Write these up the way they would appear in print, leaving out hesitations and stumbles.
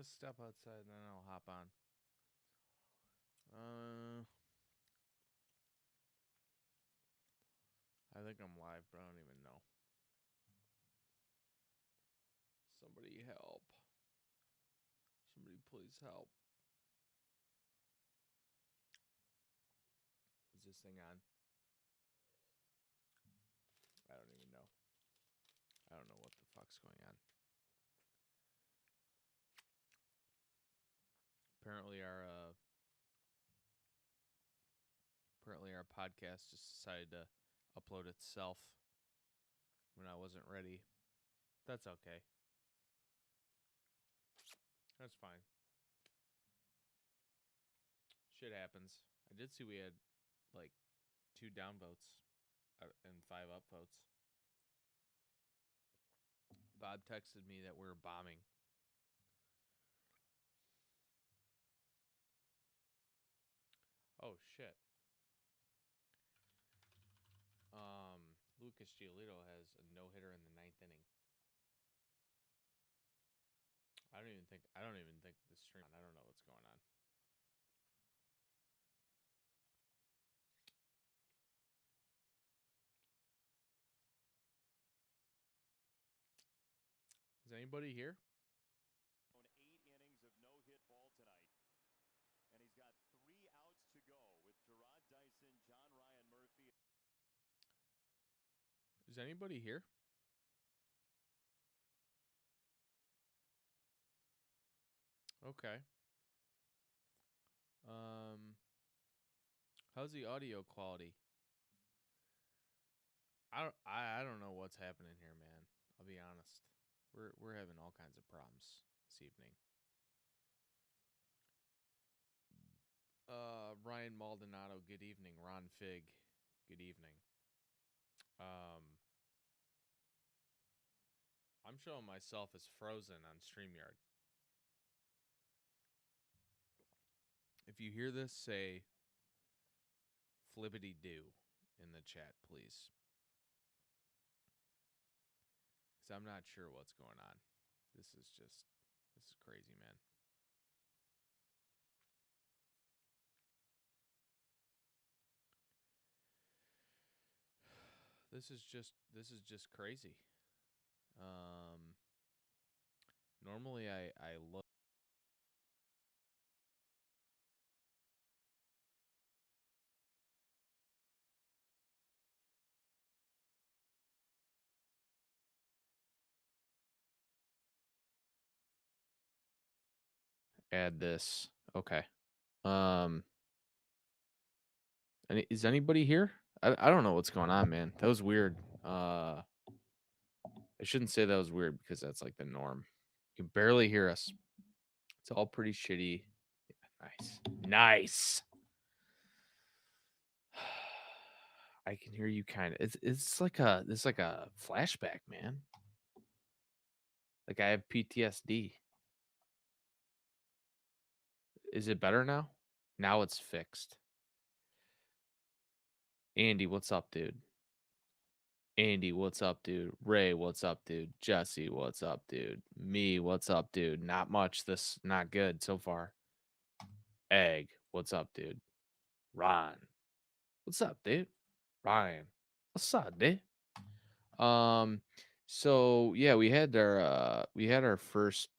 step outside and then I'll hop on. I think I'm live, but I don't even know. Somebody help. Somebody please help. Is this thing on? I don't even know. I don't know what the fuck's going on. Apparently our podcast just decided to upload itself when I wasn't ready. That's okay. That's fine. Shit happens. I did see we had like 2 downvotes and 5 upvotes. Bob texted me that we were bombing. Oh shit. Lucas Giolito has a no-hitter in the 9th inning. I don't even think the stream. I don't know what's going on. Is anybody here? 8 innings of no-hit ball tonight. And he's got 3 outs to go with Gerard Dyson, John Ryan Murphy. Is anybody here? Okay. How's the audio quality? I don't know what's happening here, man. I'll be honest. We're having all kinds of problems this evening. Ryan Maldonado, good evening. Ron Fig, good evening. I'm showing myself as frozen on StreamYard. If you hear this, say flippity doo in the chat, please. Because I'm not sure what's going on. This is crazy, man. This is just crazy. Normally I look add this. Okay. Is anybody here? I don't know what's going on, man. That was weird. I shouldn't say that was weird because that's like the norm. You can barely hear us. It's all pretty shitty. Nice. Nice. I can hear you kind of. It's like a flashback, man. Like I have PTSD. Is it better now? Now it's fixed. Andy, what's up, dude? Andy, what's up, dude? Ray, what's up, dude? Jesse, what's up, dude? Me, what's up, dude? Not much. This not good so far. Egg, what's up, dude? Ron, what's up, dude? Ryan, what's up, dude? So yeah, we had our first,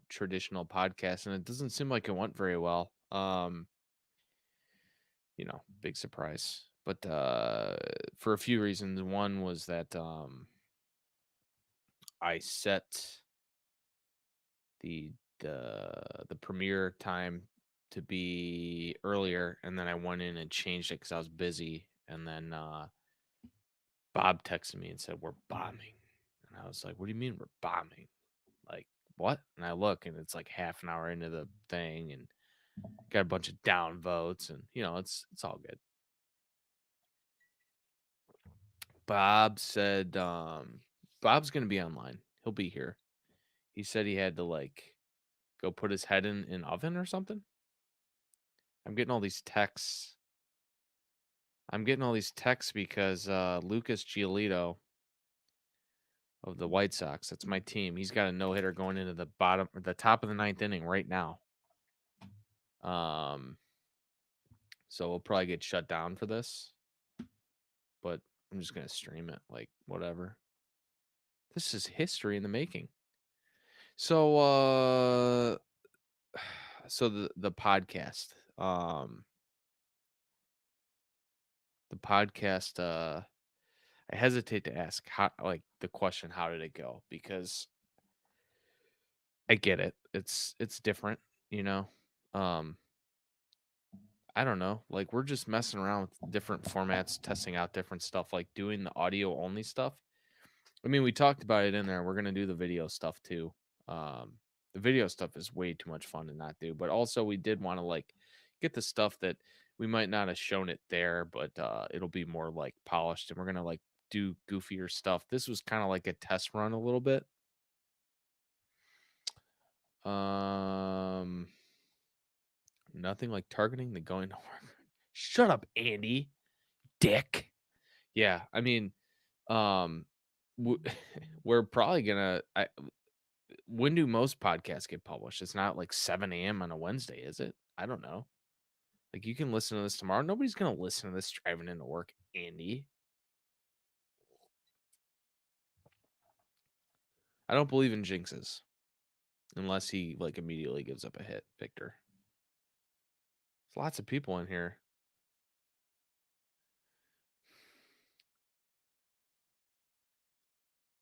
traditional podcast, and it doesn't seem like it went very well. Big surprise. But for a few reasons. One was that I set the premiere time to be earlier, and then I went in and changed it because I was busy, and then Bob texted me and said we're bombing, and I was like, "What do you mean we're bombing? Like what?" And I look, and it's like half an hour into the thing, and got a bunch of down votes, and it's all good. Bob said Bob's gonna be online. He'll be here. He said he had to like go put his head in an oven or something. I'm getting all these texts. Because Lucas Giolito of the White Sox. That's my team. He's got a no-hitter going into the top of the 9th inning right now. So we'll probably get shut down for this. But I'm just gonna stream it, like whatever. This is history in the making. So so the podcast. The podcast, I hesitate to ask how, like, the question, how did it go? Because I get it. It's different, you know. Um, I don't know. Like, we're just messing around with different formats, testing out different stuff, like doing the audio only stuff. I mean, we talked about it in there. We're gonna do the video stuff too. Um, the video stuff is way too much fun to not do. But also, we did want to like get the stuff that we might not have shown it there, but it'll be more like polished, and we're gonna like do goofier stuff. This was kind of like a test run a little bit. Um, Nothing like targeting the going to work. Shut up, Andy, dick. Yeah, I mean, um, we're probably gonna. When do most podcasts get published? It's not like 7 a.m. on a Wednesday, is it? I don't know. Like, you can listen to this tomorrow. Nobody's gonna listen to this driving into work, Andy. I don't believe in jinxes unless he like immediately gives up a hit, Victor. There's lots of people in here.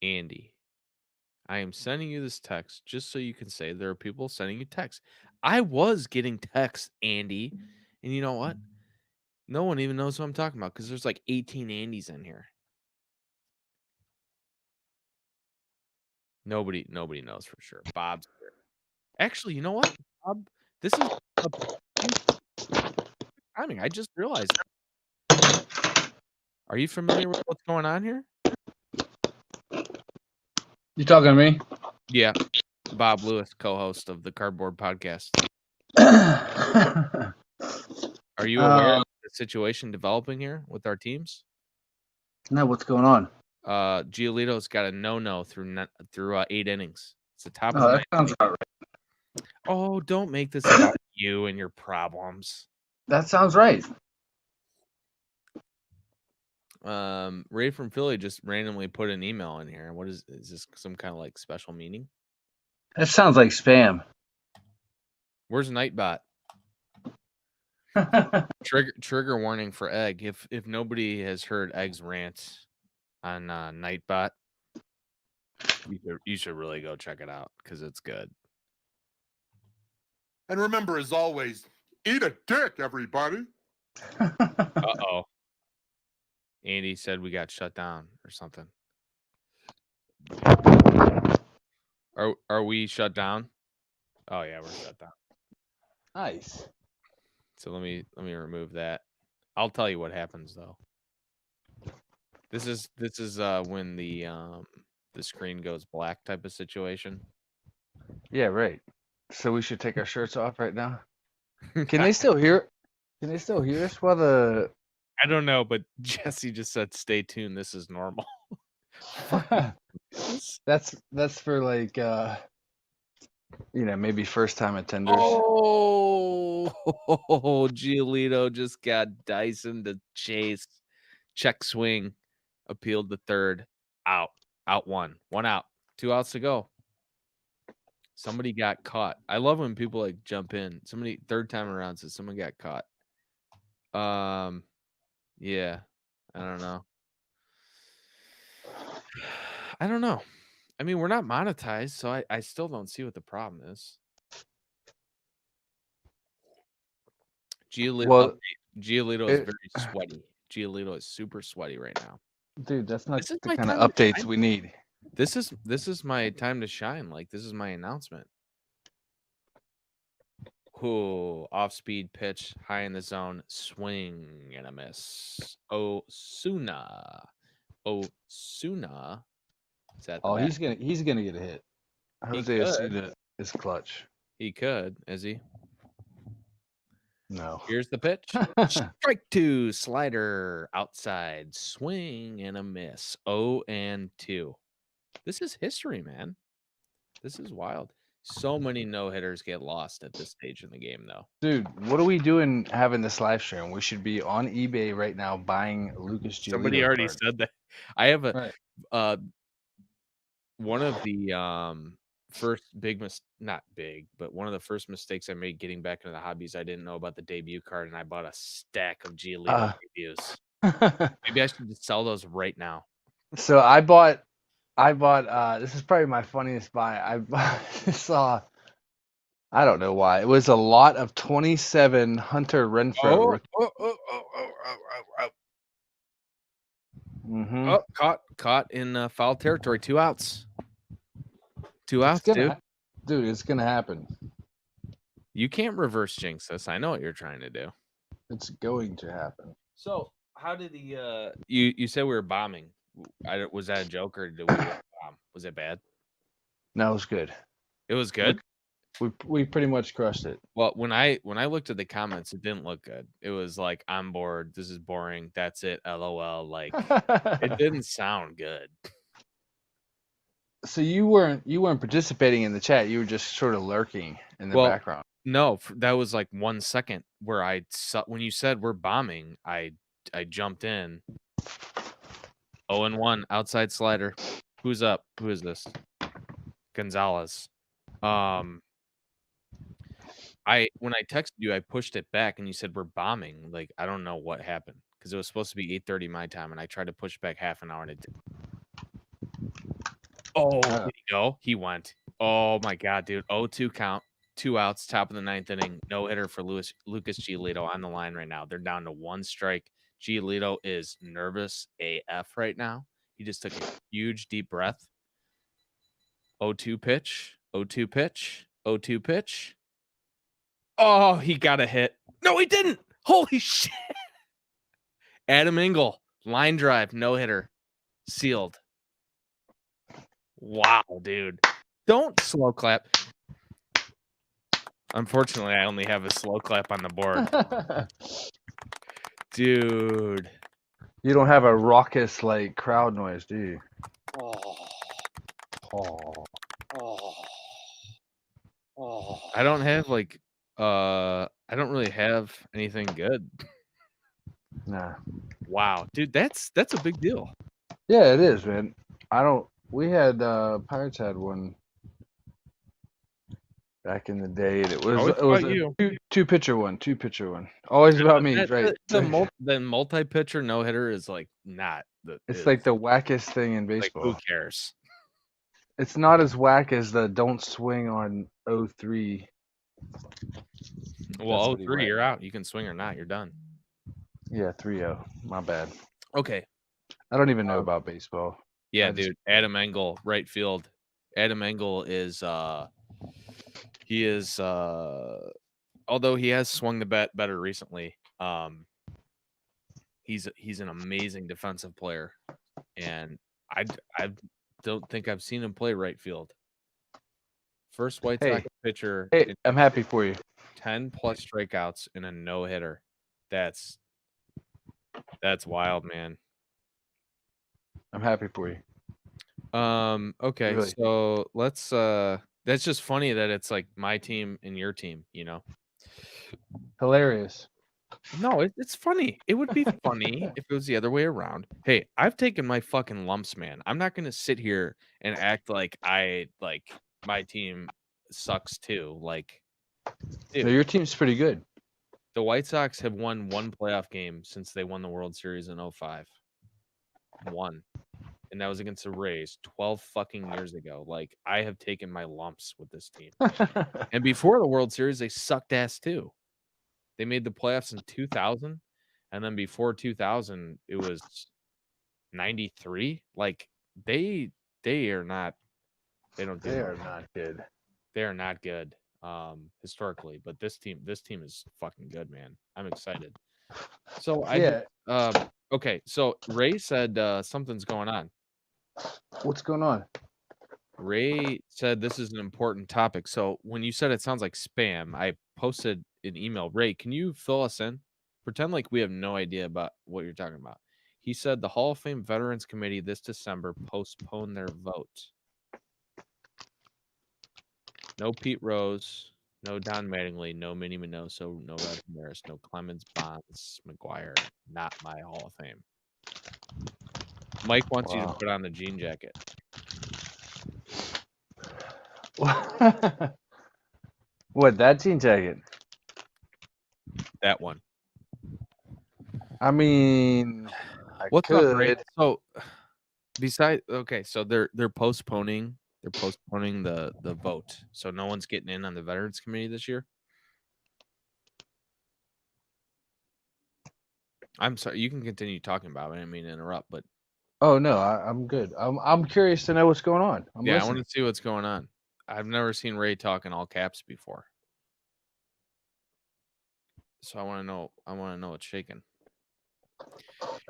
Andy, I am sending you this text just so you can say there are people sending you texts. I was getting texts, Andy. And you know what? No one even knows what I'm talking about because there's like 18 Andys in here. Nobody knows for sure. Bob's here. Actually, you know what, Bob? This is a timing. I just realized it. Are you familiar with what's going on here? You talking to me? Yeah. Bob Lewis, co-host of the Cardboard Podcast. Are you aware of the situation developing here with our teams? No, what's going on? Giolito's got a no through 8 innings. It's the top of Oh, the that sounds about right. Oh, don't make this about you and your problems. That sounds right. Ray from Philly just randomly put an email in here. What is this some kind of like special meaning? That sounds like spam. Where's Nightbot? Trigger warning for Egg. If nobody has heard Egg's rant on Nightbot, you should really go check it out because it's good. And remember, as always, eat a dick, everybody. Uh-oh. Andy said we got shut down or something. Are we shut down? Oh yeah, we're shut down. Nice. So let me remove that. I'll tell you what happens though. This is when the screen goes black type of situation. Yeah, right. So we should take our shirts off right now. Can they still hear? Can they still hear us while the? I don't know, but Jesse just said, "Stay tuned. This is normal." That's for like maybe first time attenders. Oh, Giolito just got Dyson to chase. Check swing. Appealed the third. Out. Out one. 1 out. 2 outs to go. Somebody got caught. I love when people like jump in. Somebody third time around says someone got caught. Yeah. I don't know. I don't know. I mean, we're not monetized, so I still don't see what the problem is. Giolito is very sweaty. Giolito is super sweaty right now. Dude, that's not the kind of updates we need. This is my time to shine. Like, this is my announcement. Ooh, off-speed pitch, high in the zone, swing and a miss. Osuna. Is that the bat? He's gonna get a hit. Jose Osuna is clutch. He could, is he? No. Here's the pitch. Strike 2, slider, outside, swing and a miss. 0-2. This is history, man. This is wild. So many no-hitters get lost at this stage in the game, though. Dude, what are we doing having this live stream? We should be on eBay right now buying Lucas Giolito Somebody already cards. said that. I have a Right. one of the first not big, but one of the first mistakes I made getting back into the hobbies, I didn't know about the debut card, and I bought a stack of Giolito debuts. Maybe I should just sell those right now. So I bought this is probably my funniest buy. I saw, I don't know why. It was a lot of 27 Hunter Renfroe. Mm-hmm. Oh, caught in foul territory. 2 outs. 2 outs, dude. Dude, it's gonna happen. You can't reverse jinx this. I know what you're trying to do. It's going to happen. So, how did the you said we were bombing? Was that a joke or did we bomb? Was it bad? No, it was good. It was good. We pretty much crushed it. Well, when I looked at the comments, it didn't look good. It was like, I'm bored. This is boring. That's it. LOL. Like, it didn't sound good. So you weren't participating in the chat. You were just sort of lurking in the background. No, that was like 1 second where when you said we're bombing, I jumped in. 0-1 outside slider. Who's up? Who is this? Gonzalez. When I texted you, I pushed it back and you said we're bombing. Like, I don't know what happened because it was supposed to be 8:30 my time and I tried to push back half an hour and it didn't. Oh, did he go? He went. Oh my god, dude. 0-2 count. 2 outs, top of the 9th inning. No hitter for Lucas Giolito on the line right now. They're down to 1 strike. Giolito is nervous AF right now. He just took a huge deep breath. 0-2 pitch. 0-2 pitch. 0-2 pitch. Oh, he got a hit. No, he didn't. Holy shit. Adam Engel, line drive, no hitter. Sealed. Wow, dude. Don't slow clap. Unfortunately, I only have a slow clap on the board. Dude. You don't have a raucous like crowd noise, do you? I don't have like I don't really have anything good. Nah. Wow, dude, that's a big deal. Yeah, it is, man. We had Pirates had one back in the day. And it was a two pitcher one. Always about me, right? The multi-pitcher no hitter is like not the. It's like the wackest thing in baseball. Like, who cares? It's not as whack as the don't swing on 0-3. Well, 0-3, you're out. You can swing or not. You're done. Yeah, 3-0. My bad. Okay. I don't even know about baseball. Yeah, dude. Adam Engel, right field. Adam Engel is he is although he has swung the bat better recently, he's an amazing defensive player. And I don't think I've seen him play right field. First White Sox pitcher. Hey, I'm happy for you. 10+ strikeouts in a no-hitter. That's wild, man. I'm happy for you. Okay, really. So let's that's just funny that it's like my team and your team, you know. Hilarious. No, it's funny. It would be funny if it was the other way around. Hey, I've taken my fucking lumps, man. I'm not gonna sit here and act like my team sucks too. Like, dude, no, your team's pretty good. The White Sox have won 1 playoff game since they won the World Series in 2005. 1. And that was against the Rays 12 fucking years ago. Like, I have taken my lumps with this team. And before the World Series, they sucked ass too. They made the playoffs in 2000, and then before 2000, it was 93. Like, they are not. They don't. They are not good. They are not good, historically. But this team is fucking good, man. I'm excited. So okay. So Ray said something's going on. What's going on? Ray said this is an important topic. So when you said it sounds like spam, I posted an email. Ray, can you fill us in? Pretend like we have no idea about what you're talking about. He said the Hall of Fame Veterans Committee this December postponed their vote. No Pete Rose, no Don Mattingly, no Minnie Minoso, no Red Ramirez, no Clemens, Bonds, McGuire. Not my Hall of Fame. Mike wants you to Wow. put on the jean jacket. What, that jean jacket? That one. I mean, I What's up, Ray? could. So, so they're postponing the vote. So no one's getting in on the Veterans Committee this year. I'm sorry, you can continue talking about it. I didn't mean to interrupt, but Oh no, I'm good. I'm curious to know what's going on. I'm yeah, I listening. want to see what's going on. I've never seen Ray talk in all caps before. So I want to know what's shaking.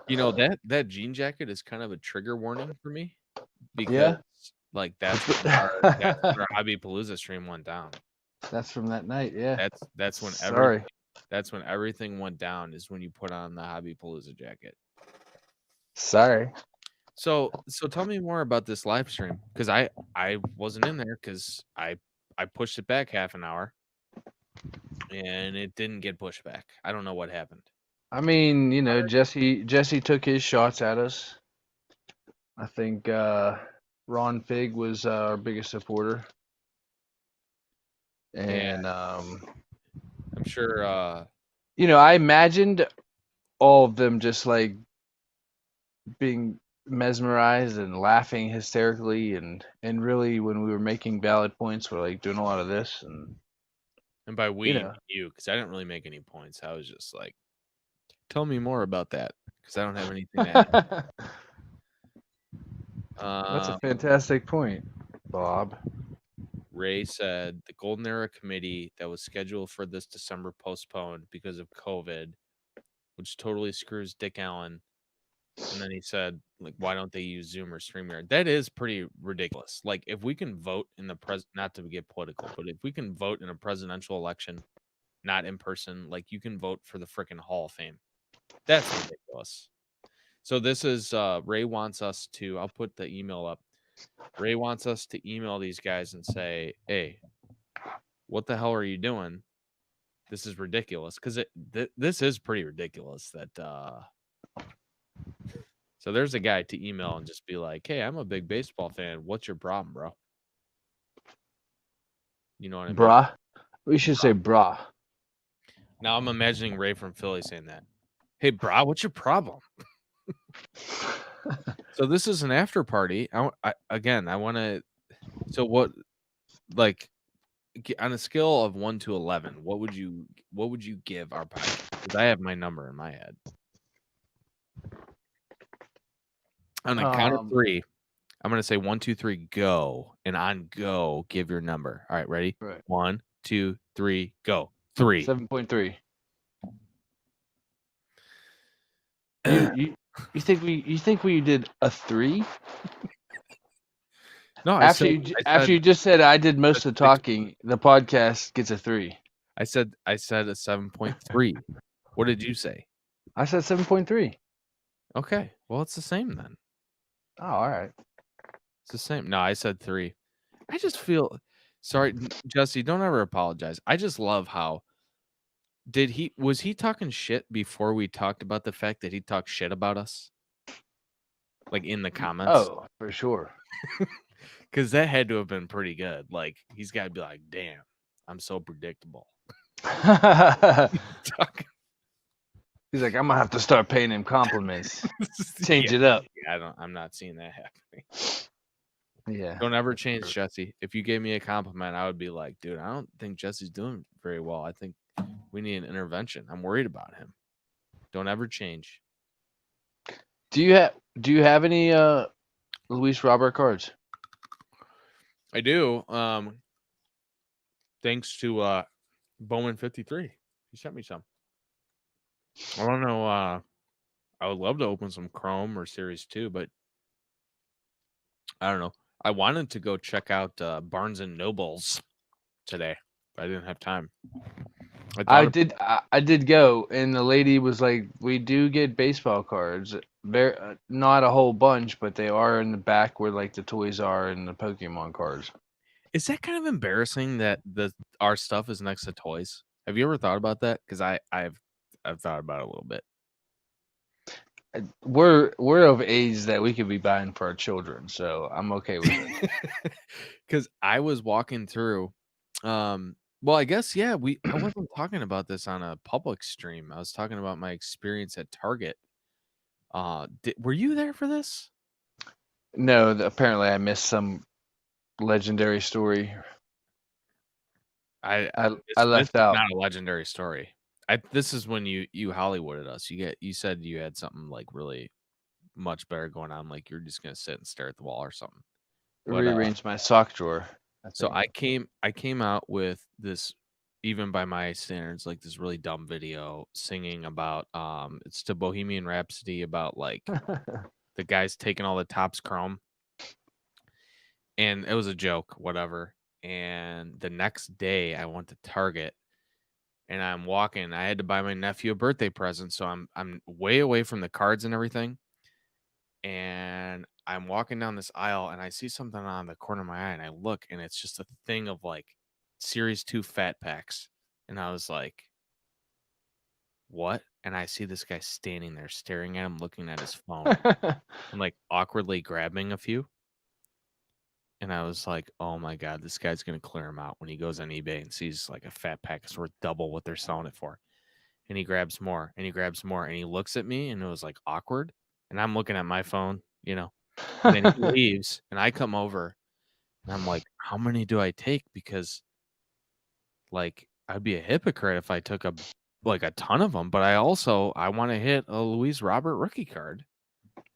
You know, that jean jacket is kind of a trigger warning for me because Yeah. like that's when our Hobby Palooza stream went down. That's from that night, yeah. That's when Sorry. everything went down, is when you put on the Hobby Palooza jacket. Sorry. So tell me more about this live stream, because I wasn't in there because I pushed it back half an hour and it didn't get pushed back. I don't know what happened. I mean, you know, Jesse took his shots at us. I think Ron Fig was our biggest supporter. And I'm sure you know, I imagined all of them just like being mesmerized and laughing hysterically, and really when we were making valid points, we're like doing a lot of this, and by we, you know. you, because I didn't really make any points. I was just like, tell me more about that, because I don't have anything to add. That's a fantastic point, Bob. Ray said the Golden Era Committee that was scheduled for this December postponed because of COVID, which totally screws Dick Allen. And then he said, like, why don't they use Zoom or StreamYard? That is pretty ridiculous. Like, if we can vote in the not to get political, but if we can vote in a presidential election, not in person, like, you can vote for the freaking Hall of Fame. That's ridiculous. So this is Ray wants us to, I'll put the email up. Ray wants us to email these guys and say, hey, what the hell are you doing? This is ridiculous. Because this is pretty ridiculous that so there's a guy to email and just be like, hey, I'm a big baseball fan. What's your problem, bro? You know what I mean? Brah. We should say brah. Now I'm imagining Ray from Philly saying that. Hey, brah, what's your problem? So this is an after party. I want to. So what, like, on a scale of 1 to 11, what would you give our podcast? Because I have my number in my head. On a count of 3, I'm going to say 1, 2, 3, go. And on go, give your number. All right, ready? Right. 1, 2, 3, go. 3. 7.3. You think we did a 3? No, after you just said I did most of the talking, the podcast gets a 3. I said a 7.3. What did you say? I said 7.3. Okay, well, it's the same then. Oh, all right. It's the same. No, I said 3. I just feel sorry, Jesse. Don't ever apologize. I just love how was he talking shit before we talked about the fact that he talked shit about us, like in the comments? Oh, for sure. Because that had to have been pretty good. Like, he's got to be like, damn, I'm so predictable. He's like, I'm gonna have to start paying him compliments. Change it up. Yeah, I'm not seeing that happening. Yeah. Don't ever change, Jesse. If you gave me a compliment, I would be like, dude, I don't think Jesse's doing very well. I think we need an intervention. I'm worried about him. Don't ever change. Do you have any Luis Robert cards? I do. Thanks to Bowman 53. He sent me some. I don't know. I would love to open some Chrome or Series 2, but I don't know. I wanted to go check out Barnes and Nobles today, but I didn't have time. I did go, and the lady was like, "We do get baseball cards. Very not a whole bunch, but they are in the back where like the toys are and the Pokemon cards." Is that kind of embarrassing that our stuff is next to toys? Have you ever thought about that? Because I've thought about it a little bit. We're of age that we could be buying for our children, so I'm okay with it. Because I was walking through, well, I guess I wasn't talking about this on a public stream. I was talking about my experience at Target. Were you there for this? No, apparently I missed some legendary story. I This left is out. not a legendary story. This is when you Hollywooded us. You said you had something like really much better going on, like you're just gonna sit and stare at the wall or something. But Rearrange my sock drawer. so I came out with this, even by my standards, like this really dumb video singing about it's to Bohemian Rhapsody about like the guys taking all the Topps Chrome, and it was a joke, whatever. And the next day I went to Target and I'm walking. I had to buy my nephew a birthday present, so I'm way away from the cards and everything. And I'm walking down this aisle and I see something on the corner of my eye and I look and it's just a thing of like Series 2 fat packs. And I was like, what? And I see this guy standing there staring at him, looking at his phone and like awkwardly grabbing a few. And I was like, oh my God, this guy's going to clear him out when he goes on eBay and sees like a fat pack is worth double what they're selling it for. And he grabs more and he grabs more and he looks at me and it was like awkward. And I'm looking at my phone, And then he leaves and I come over and I'm like, how many do I take? Because like I'd be a hypocrite if I took a ton of them, but I want to hit a Luis Robert rookie card.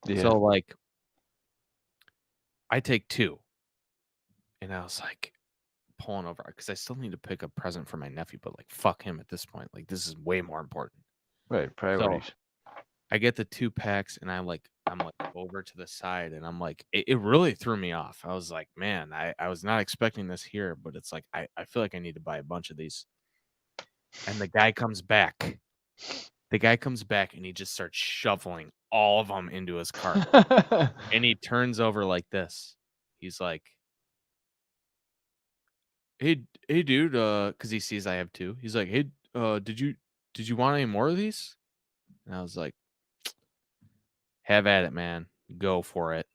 Yeah. So like I take 2. And I was like pulling over because I still need to pick a present for my nephew, but like fuck him at this point. Like this is way more important. Right, priorities. So I get the 2 packs and I'm like over to the side and I'm like, it really threw me off. I was like, man, I was not expecting this here, but it's like I feel like I need to buy a bunch of these. And the guy comes back. And he just starts shoveling all of them into his cart. And he turns over like this. He's like, hey dude, because he sees I have 2. He's like, hey, did you want any more of these? And I was like, have at it, man. Go for it.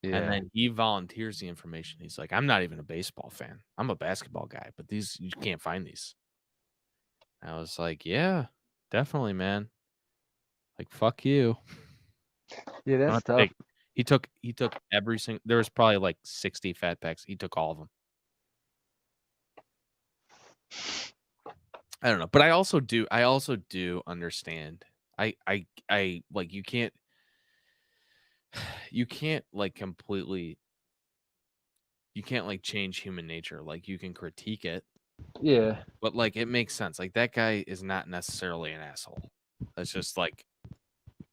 Yeah. And then he volunteers the information. He's like, I'm not even a baseball fan. I'm a basketball guy, but these, you can't find these. I was like, yeah, definitely, man. Like, fuck you. Yeah, I don't that's have to tough. take- He took every single. There was probably like 60 fat packs. He took all of them. I don't know, but I also do understand. I like you can't like completely. You can't like change human nature. Like you can critique it, Yeah. but like it makes sense. Like that guy is not necessarily an asshole. It's just like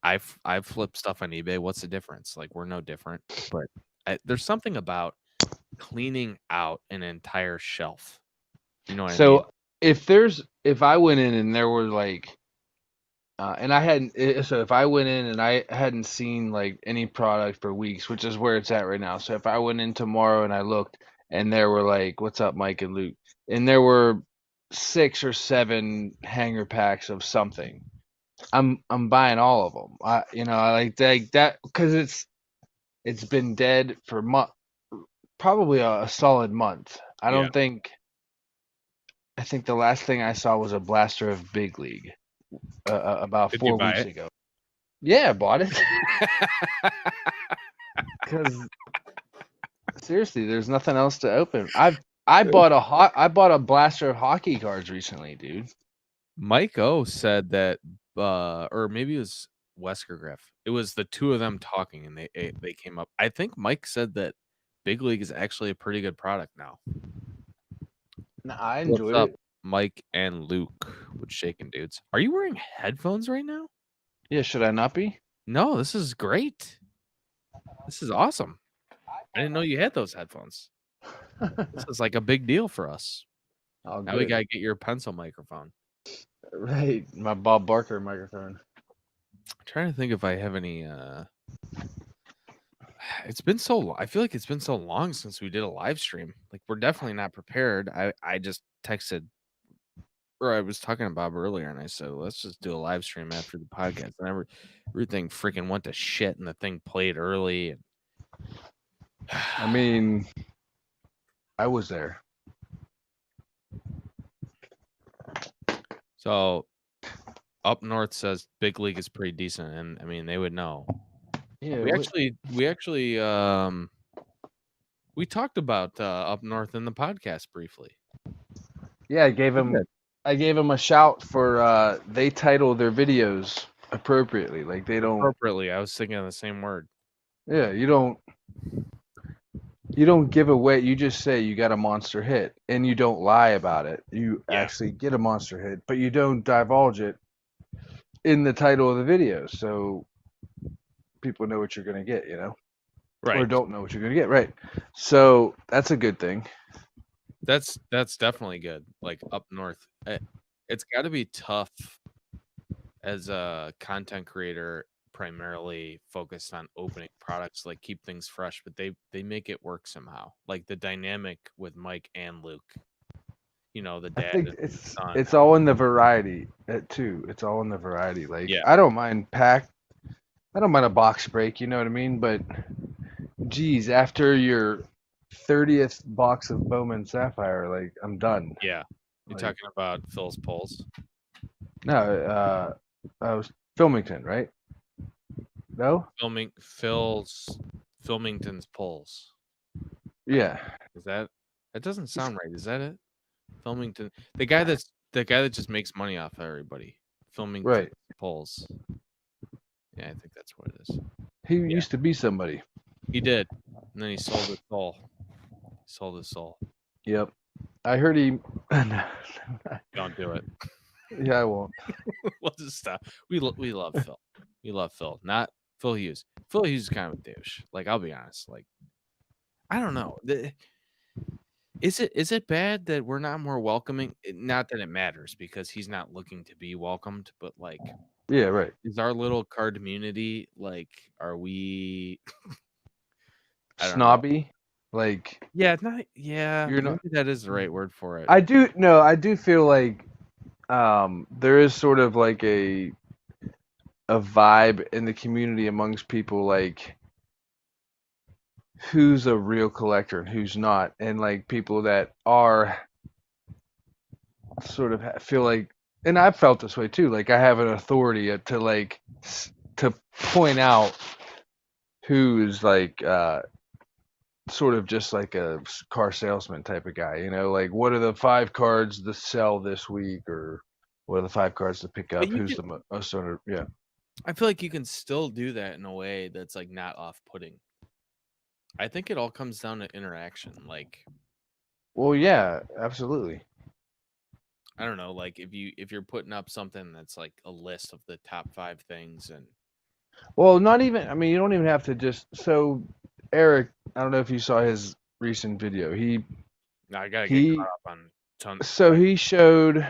I've flipped stuff on eBay. What's the difference? Like we're no different. But there's something about cleaning out an entire shelf. You know what I mean? So if I went in and there were like, and I hadn't, so if I went in and I hadn't seen like any product for weeks, which is where it's at right now. So if I went in tomorrow and I looked and there were like, what's up, Mike and Luke, and there were 6 or 7 hanger packs of something, I'm buying all of them. I like that because it's been dead for probably a solid month. I don't think. I think the last thing I saw was a blaster of Big League about Did 4 you buy weeks it? ago. Yeah, I bought it. Because seriously, there's nothing else to open. I bought a blaster of hockey cards recently, dude. Mike O said that, or maybe it was Wesker Griff. It was the 2 of them talking, and they came up. I think Mike said that Big League is actually a pretty good product now. No, I What's enjoyed up, it. Mike and Luke with Shaking Dudes? Are you wearing headphones right now? Yeah, should I not be? No, this is great. This is awesome. I didn't know you had those headphones. This is like a big deal for us. Oh, Now we good. gotta get your pencil microphone. Right, my Bob Barker microphone. I'm trying to think if I have any. It's been so. I feel like it's been so long since we did a live stream. Like we're definitely not prepared. I just texted, or I was talking to Bob earlier, and I said, let's just do a live stream after the podcast. And everything freaking went to shit, and the thing played early. And I mean, I was there. So up north says big league is pretty decent, and I mean they would know. Yeah, We actually we talked about up north in the podcast briefly. yeah. I gave him a shout for they title their videos appropriately. Like they don't. Appropriately, I was thinking of the same word. Yeah, you don't give away. You just say you got a monster hit, and you don't lie about it. You Yeah. actually get a monster hit, but you don't divulge it in the title of the video, so people know what you're gonna get. You know. Right. Or don't know what you're gonna get, right? So that's a good thing. That's definitely good. Like up north, it's got to be tough as a content creator, primarily focused on opening products, like keep things fresh. But they make it work somehow. Like the dynamic with Mike and Luke. You know, the I dad. think and it's son. it's all in the variety too. It's all in the variety. Like Yeah. I don't mind I don't mind a box break. You know what I mean? But geez, after your 30th box of Bowman Sapphire, like I'm done. Yeah. You're Like, talking about Phil's polls. no, I was Filmington, right? No. Filmington's polls. Yeah. Is that doesn't sound right? Is that it? Filmington, the guy that just makes money off of everybody. Filmington Right. polls. Yeah, I think that's what it is. He used to be somebody. He did, and then he sold his soul. Yep. I heard he. Don't do it. Yeah, I won't. We'll just stop. We love Phil. We love Phil, not Phil Hughes. Phil Hughes is kind of a douche. Like I'll be honest. Like I don't know. Is it bad that we're not more welcoming? Not that it matters because he's not looking to be welcomed, but like, Yeah, right. is our little card community like? Are we Snobby? Like Yeah, not yeah. You're Maybe not- that is the right word for it. I do feel like there is sort of like a vibe in the community amongst people like who's a real collector and who's not, and like people that are sort of feel like, and I've felt this way too, like I have an authority to like to point out who's like sort of just like a car salesman type of guy, you know, like what are the 5 cards to sell this week, or what are the 5 cards to pick up? Who's the most owner? Yeah. I feel like you can still do that in a way that's like not off-putting. I think it all comes down to interaction. Like, Well, yeah, absolutely. I don't know, like if you're putting up something that's like a list of the top 5 things, and Well, not even. I mean, you don't even have to just. So, Eric, I don't know if you saw his recent video. I gotta get caught up on tons. So he showed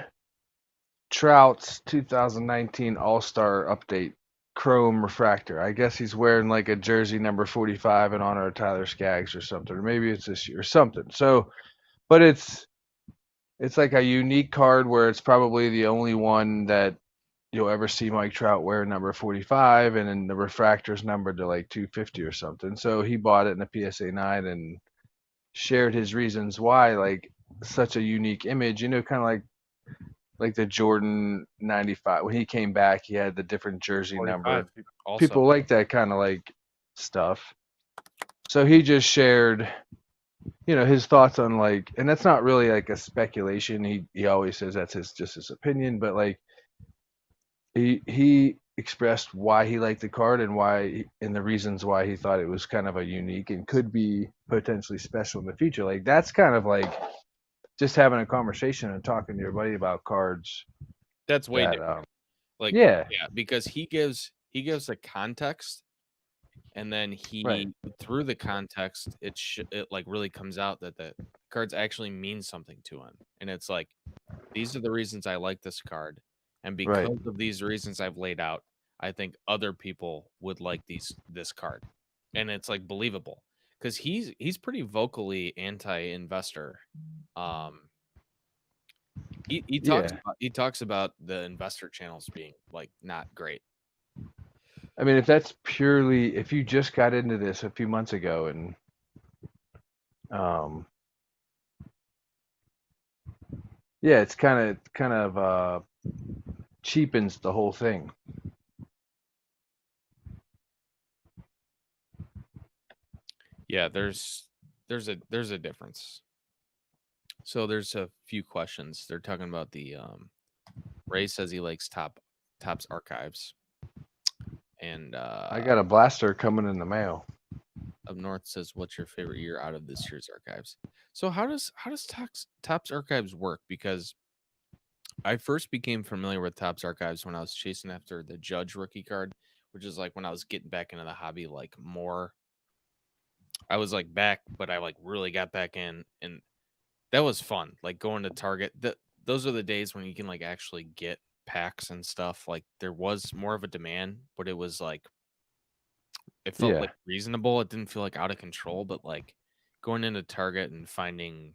Trout's 2019 All-Star Update Chrome Refractor. I guess he's wearing like a jersey number 45 in honor of Tyler Skaggs or something, or maybe it's this year or something. So, but it's like a unique card where it's probably the only one that you'll ever see Mike Trout wear number 45, and then the refractor's numbered to like 250 or something. So he bought it in a PSA 9 and shared his reasons why, like such a unique image, you know, kind of like the Jordan 95. When he came back, he had the different jersey number. Also. People like that kind of like stuff. So he just shared, you know, his thoughts on like, and that's not really like a speculation. He always says that's just his opinion, but like he expressed why he liked the card and the reasons why he thought it was kind of a unique and could be potentially special in the future. Like that's kind of like just having a conversation and talking to your buddy about cards. That's way different. Like yeah, because he gives a context, and then through the context, it like really comes out that the cards actually mean something to him, and it's like these are the reasons I like this card, And Right. because of these reasons I've laid out, I think other people would like this card. And it's like believable because he's pretty vocally anti-investor. Um Yeah. he talks about the investor channels being like not great. I mean, if that's purely if you just got into this a few months ago and um yeah, it's kind of cheapens the whole thing. Yeah, there's a difference. So there's a few questions. They're talking about the Ray says he likes Topps archives. And I got a blaster coming in the mail. Up North says, "What's your favorite year out of this year's archives?" So how does Topps archives work? Because I first became familiar with Topps archives when I was chasing after the Judge rookie card, which is like when I was getting back into the hobby, like more. I was like back, but I like really got back in, and that was fun. Like going to Target. Those are the days when you can like actually get packs and stuff. Like there was more of a demand, but it was like it felt Yeah. like reasonable. It didn't feel like out of control, but like going into Target and finding,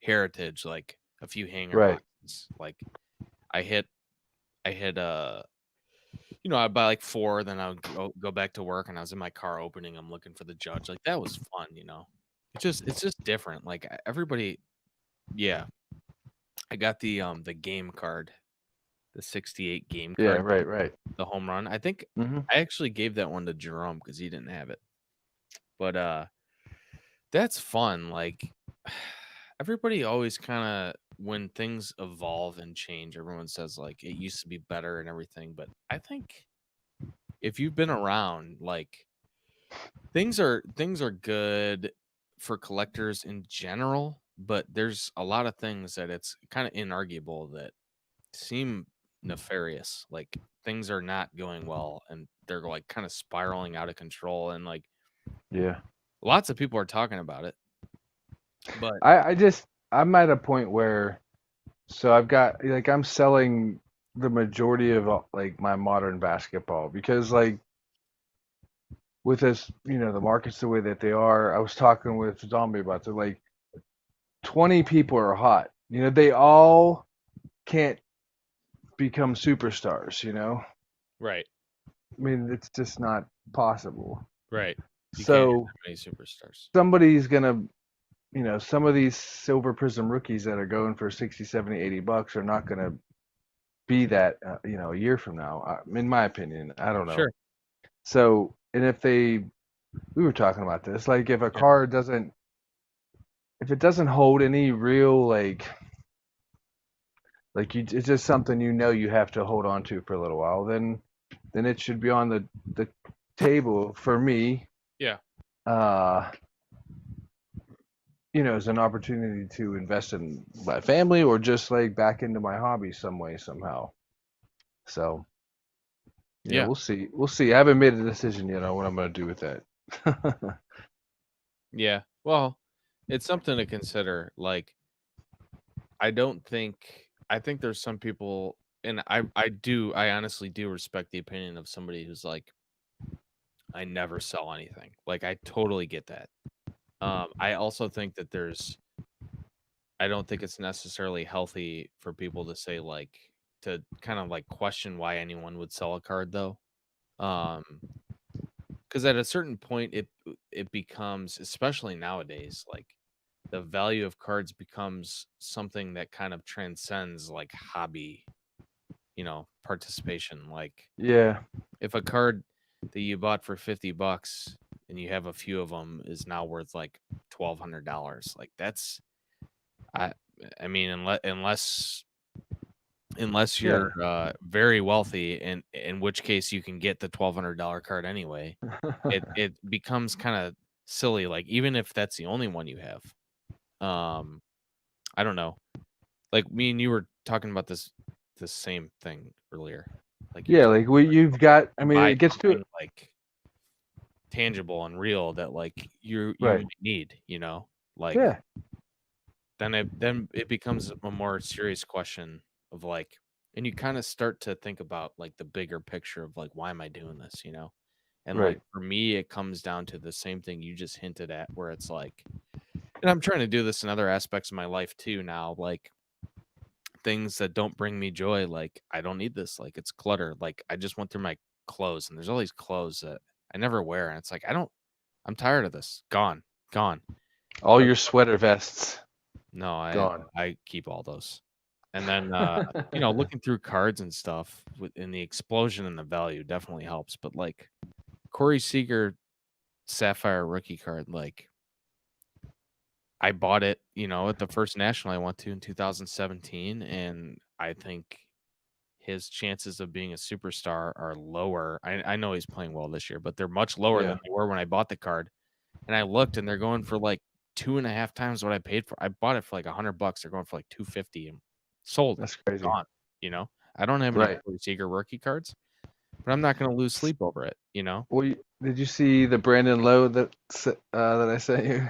heritage, like a few hanger Right. boxes. Like I hit I'd buy like 4, then I would go back to work and I was in my car opening them looking for the Judge. Like that was fun. It's just different. Like everybody, yeah. I got the game card, the 68 game Yeah, card, right. the home run. I think Mhm. I actually gave that one to Jerome because he didn't have it. But that's fun. Like everybody always kind of when things evolve and change, everyone says like it used to be better and everything. But I think if you've been around, like things are good for collectors in general, but there's a lot of things that it's kind of inarguable that seem nefarious. Like things are not going well and they're like kind of spiraling out of control and like Yeah. lots of people are talking about it. But I'm at a point where so I've got like I'm selling the majority of like my modern basketball because like with this, the markets the way that they are, I was talking with Zombie about it. Like 20 people are hot. They all can't become superstars. right, I mean, it's just not possible. right. You can't have So that many superstars. somebody's gonna, some of these Silver Prism rookies that are going for 60, 70, $80 are not gonna be that, a year from now, in my opinion. I don't know. Sure. So, and we were talking about this, like if a Yeah. card if it doesn't hold any real it's just something you have to hold on to for a little while, then it should be on the table for me. Yeah. Uh, as an opportunity to invest in my family or just like back into my hobby some way somehow. So Yeah. we'll see. We'll see. I haven't made a decision yet on what I'm going to do with that. Yeah. Well, it's something to consider. Like I think there's some people and I honestly do respect the opinion of somebody who's like I never sell anything. Like I totally get that. I also think that I don't think it's necessarily healthy for people to say like to kind of like question why anyone would sell a card though. Because at a certain point it becomes, especially nowadays, like the value of cards becomes something that kind of transcends like hobby, participation. Like Yeah. if a card that you bought for $50 and you have a few of them is now worth like $1,200, like that's I I mean unless Yeah. you're very wealthy, in which case you can get the $1,200 card anyway. It becomes kind of silly. Like even if that's the only one you have, I don't know. Like me and you were talking about the same thing earlier. Like you're Yeah, talking like you've got. I you mean, buy it gets to something like tangible and real that like you right. might need, like Yeah. then it becomes a more serious question of like And you kind of start to think about like the bigger picture of like, why am I doing this, you know? And like Right. for me, it comes down to the same thing you just hinted at, where it's like, and I'm trying to do this in other aspects of my life too now, like things that don't bring me joy. Like, I don't need this. Like, it's clutter. Like, I just went through my clothes and there's all these clothes that I never wear. And it's like, I'm tired of this. Gone. All But your sweater vests no, gone. I keep all those. And then, looking through cards and stuff in the explosion and the value definitely helps. But like Corey Seager Sapphire rookie card, like I bought it, at the first national I went to in 2017. And I think his chances of being a superstar are lower. I know he's playing well this year, but they're much lower than they were when I bought the card. And I looked and they're going for like 2.5 times what I paid for. I bought it for like $100. They're going for like 250 and sold. That's crazy. Gone. I don't have any Right. Corey Seager rookie cards, but I'm not going to lose sleep over it. Well, did you see the Brandon Lowe that I sent you?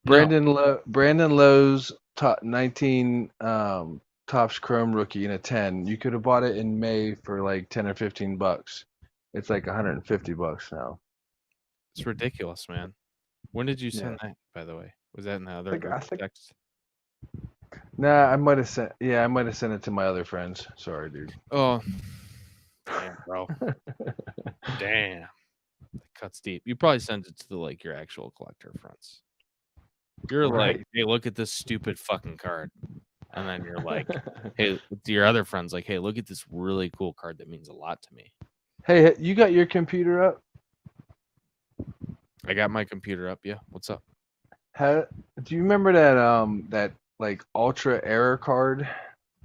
No. Brandon Lowe's top 19 Topps Chrome rookie in a 10. You could have bought it in May for like 10 or 15 bucks. It's like 150 bucks now. It's ridiculous, man. When did you send that, by the way? Was that in the other I think text? Nah, I might have sent it to my other friends. Sorry, dude. Oh, damn, bro. Damn. That cuts deep. You probably sent it to like your actual collector friends. You're Right. like, hey, look at this stupid fucking card. And then you're like, hey, to your other friends, like, hey, look at this really cool card that means a lot to me. Hey, you got your computer up? I got my computer up. Yeah. What's up? Do you remember that like ultra error card?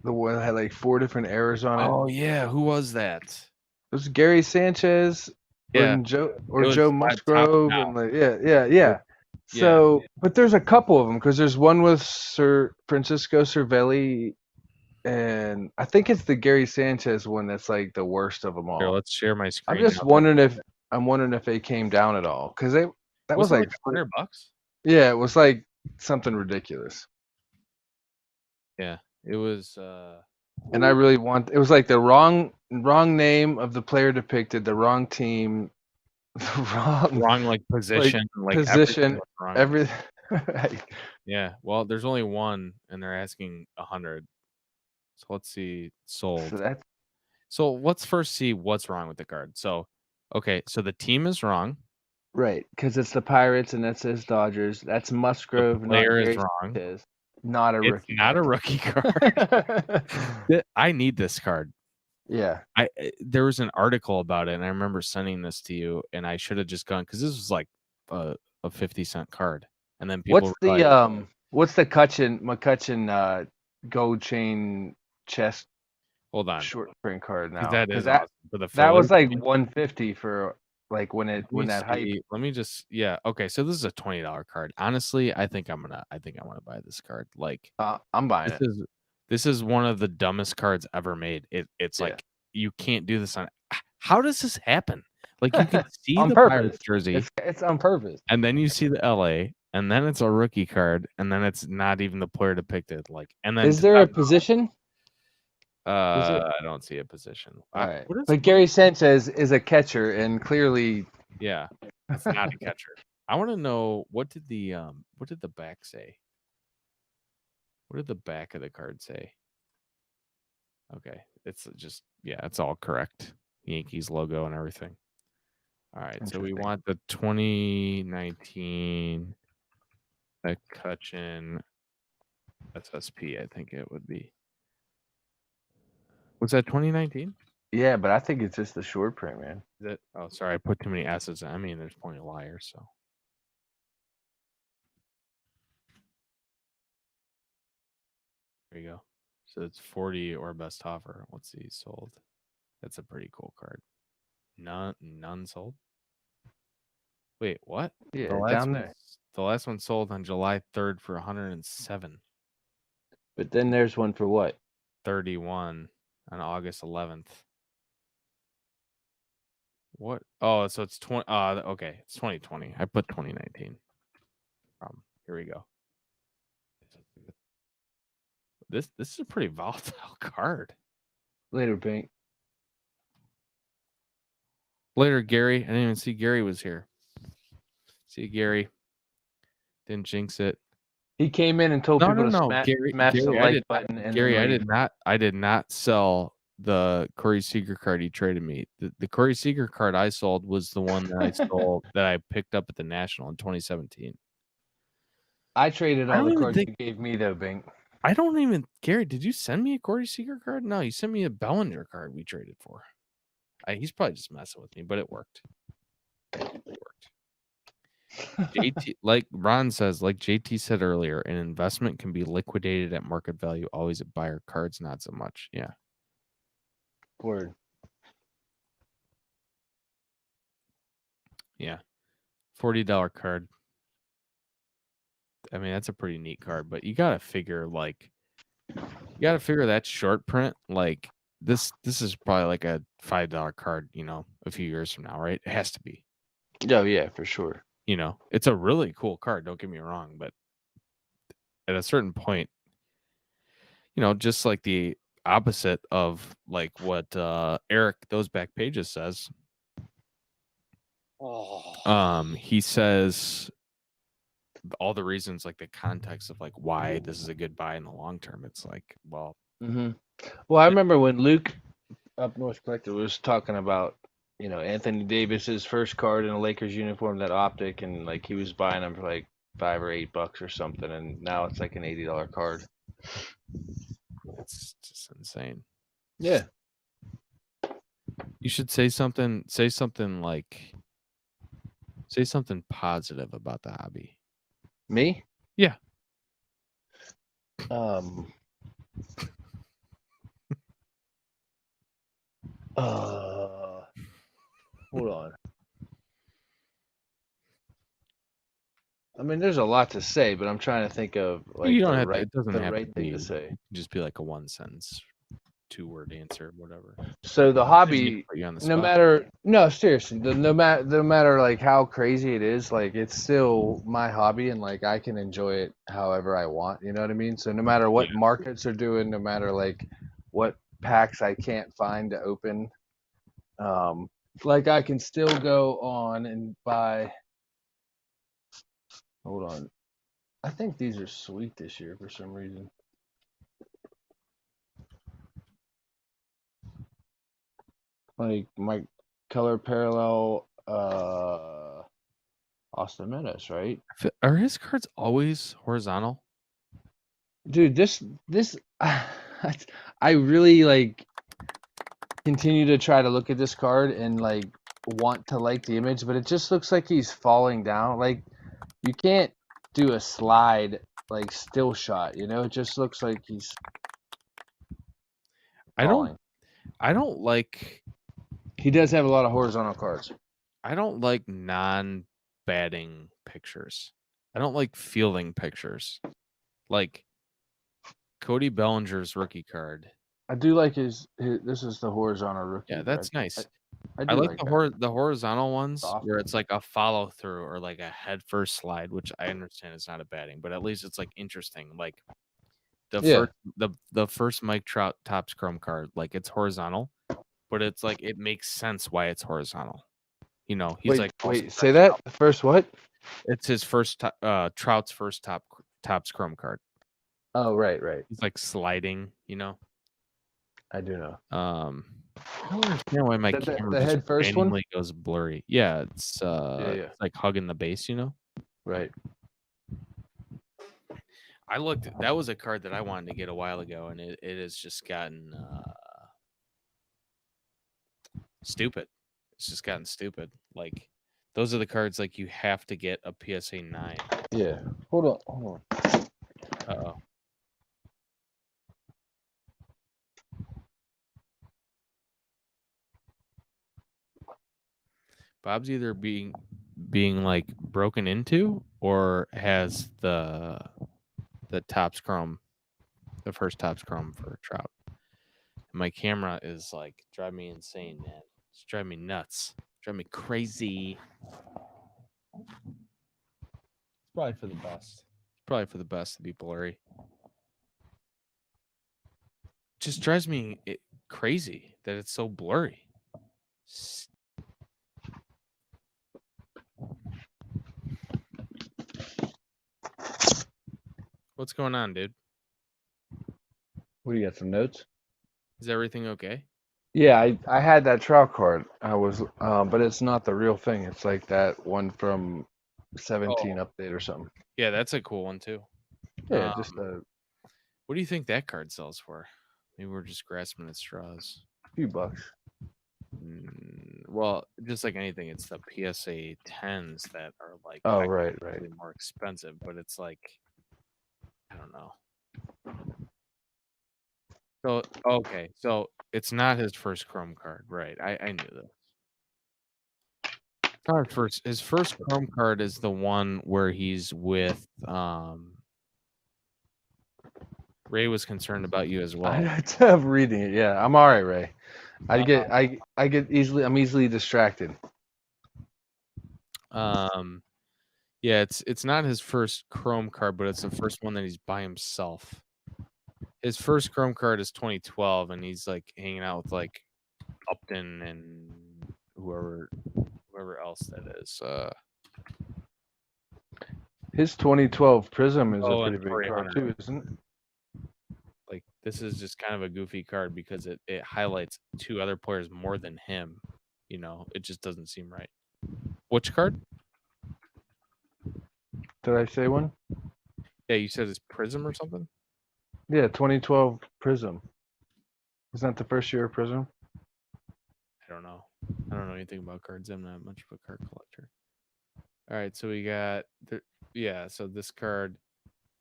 The one that had like 4 different errors on it? Oh, yeah. Who was that? It was Gary Sanchez Yeah. Joe was Joe Musgrove and like yeah. So, but there's a couple of them because there's one with Sir Francisco Cervelli, and I think it's the Gary Sanchez one that's like the worst of them all. Here, let's share my screen. I'm just wondering if they came down at all because that was like $100. Yeah, it was like something ridiculous. Yeah, it was. And I really it was like the wrong name of the player depicted, the wrong team, the wrong like position, like position, everything. Right. Yeah, well, there's only one, and they're asking 100. So let's see, sold. So let's first see what's wrong with the card. So, okay, so the team is wrong. Right, because it's the Pirates and that says Dodgers. That's Musgrove. The player is wrong. Not a rookie. It's not a rookie card. I need this card. Yeah. There was an article about it, and I remember sending this to you, and I should have just gone because this was like a 50-cent card. And then people what's the McCutcheon gold chain chest? Hold on. Short print card now. That is awesome for the that was like 150 for like when that hype. Let me just okay. So this is a $20 card. Honestly, I think I want to buy this card. Like I'm buying it. This is one of the dumbest cards ever made. It's like you can't do this on. How does this happen? Like you can see the Pirates jersey. It's on purpose. And then you see the LA, and then it's a rookie card, and then it's not even the player depicted. Like, and then is there a position? I don't see a position. All right. But Gary Sanchez is a catcher, and clearly, yeah, it's not a catcher. I want to know what did the back say? What did the back of the card say? Okay, it's just it's all correct. Yankees logo and everything. All right, so we want the 2019 McCutcheon SSP. I think it would be. Was that 2019? Yeah, but I think it's just the short print, man. Is it? Oh, sorry, I put too many S's. I mean, there's plenty of liars. So there you go. So it's 40 or best offer. Let's see, sold. That's a pretty cool card. None sold. Wait, what? Yeah, down there. The last one sold on July 3rd for 107. But then there's one for what? 31 on August 11th. What? Oh, so it's 20. Okay, it's 2020. I put 2019. Here we go. This is a pretty volatile card. Later, Pink. Later, Gary. I didn't even see Gary was here. See you, Gary. Didn't jinx it. He came in and told No, people to Gary, smash the Gary, like button and Gary, then I leave. did not sell the Corey Seager card he traded me. The Corey Seager card I sold was the one that I sold that I picked up at the National in 2017. I traded all don't the even cards think- you gave me, though, Bink. I don't even, Gary, did you send me a Corey Seager card? No, you sent me a Bellinger card we traded for. He's probably just messing with me, but it worked. It worked. JT, like Ron says, like JT said earlier, an investment can be liquidated at market value, always at buyer cards, not so much. Yeah. Word. Yeah. $40 card. I mean, that's a pretty neat card, but you gotta figure that short print. Like this is probably like a $5 card, a few years from now, right? It has to be. Oh, yeah, for sure. It's a really cool card, don't get me wrong, but at a certain point, just like the opposite of like what Eric those back pages says. He says all the reasons, like the context of like why this is a good buy in the long term. It's like, well, Well, I remember when Luke up North Collector was talking about, Anthony Davis's first card in a Lakers uniform, that optic, and like he was buying them for like $5 or $8 or something, and now it's like an $80 card. it's just insane. Yeah. You should say something positive about the hobby. Me? Yeah. Hold on. I mean, there's a lot to say, but I'm trying to think of like You don't the have to, right, it doesn't the have right to thing be, to say. it can just be like a 1-sentence, 2-word answer, whatever. So the hobby, Put you on the no spot. matter, no, seriously, no matter like how crazy it is, like it's still my hobby, and like I can enjoy it however I want. You know what I mean? So no matter what markets are doing, no matter like what packs I can't find to open, like I can still go on and buy. Hold on, I think these are sweet this year for some reason. Like my color parallel Austin Meadows, right? Are his cards always horizontal? Dude, this I really like continue to try to look at this card and like want to like the image, but it just looks like he's falling down. Like you can't do a slide like still shot, it just looks like he's falling. I don't like. He does have a lot of horizontal cards. I don't like non-batting pictures. I don't like fielding pictures. Like Cody Bellinger's rookie card. I do like his this is the horizontal rookie. Yeah, that's nice. I like that. the horizontal ones Soft. where it's like a follow through or like a head first slide, which I understand is not a batting, but at least it's like interesting. Like the first Mike Trout Topps Chrome card, like it's horizontal, but it's like it makes sense why it's horizontal. He's wait, say that first what? It's his first Trout's first Topps Chrome card. Oh, right. He's like sliding, I do know. I don't understand why my camera the just head first randomly one goes blurry. Yeah, it's It's like hugging the base, Right. I looked. That was a card that I wanted to get a while ago, and it has just gotten stupid. It's just gotten stupid. Like those are the cards like you have to get a PSA 9. Yeah. Hold on. Uh-oh. Bob's either being like broken into or has the Topps Chrome, the first Topps Chrome for Trout. My camera is like driving me insane, man. It's driving me nuts. Driving me crazy. It's probably for the best. Probably for the best to be blurry. Just drives me crazy that it's so blurry. What's going on, dude? What do you got? Some notes? Is everything okay? Yeah, I had that trout card. I was, but it's not the real thing. It's like that one from 17 update or something. Yeah, that's a cool one too. Yeah, just a What do you think that card sells for? Maybe we're just grasping at straws. few bucks. Well, just like anything, it's the PSA 10s that are like Oh, right. actually more expensive, but it's like I don't know. So okay, so it's not his first Chrome card, right? I knew this. His first Chrome card is the one where he's with Ray was concerned about you as well. I'm reading it. Yeah, I'm all right, Ray. I'm easily distracted. Yeah, it's not his first Chrome card, but it's the first one that he's by himself. His first Chrome card is 2012, and he's like hanging out with like Upton and whoever else that is. His 2012 Prism is a pretty and big Torrey card Hunter. too, isn't it? Like this is just kind of a goofy card because it highlights two other players more than him. You know, it just doesn't seem right. Which card? Did I say one? Yeah, you said it's Prism or something? Yeah, 2012 Prism. Isn't that the first year of Prism? I don't know. I don't know anything about cards. I'm not much of a card collector. All right, so we got so this card,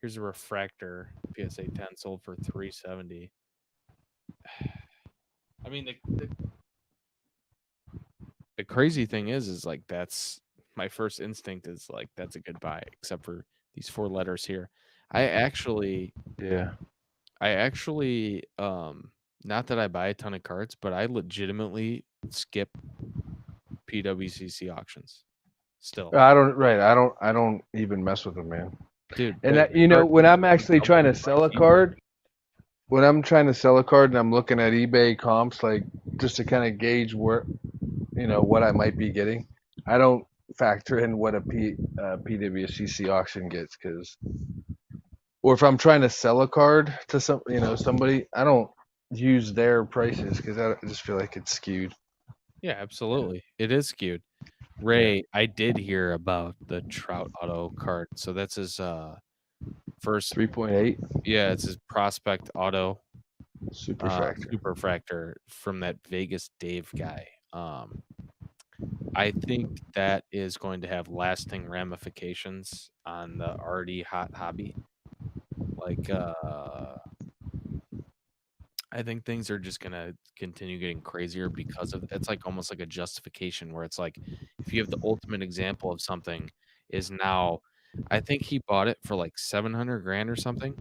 here's a refractor PSA 10 sold for $370. I mean the crazy thing is like that's my first instinct is like that's a good buy, except for these four letters here. I actually not that I buy a ton of cards, but I legitimately skip PWCC auctions. Still, I don't even mess with them, man. dude. And that, when I'm actually trying to sell a card, when I'm trying to sell a card and I'm looking at eBay comps, like just to kind of gauge where, what I might be getting, I don't factor in what a PWCC auction gets, or if I'm trying to sell a card to somebody, I don't use their prices because I just feel like it's skewed. Yeah, absolutely. It is skewed. Ray, I did hear about the Trout Auto card. So that's his first 3.8. Yeah, it's his Prospect Auto Superfractor. from that Vegas Dave guy. I think that is going to have lasting ramifications on the already hot hobby. Like I think things are just gonna continue getting crazier because of it's like almost like a justification where it's like if you have the ultimate example of something is now I think he bought it for like 700 grand or something.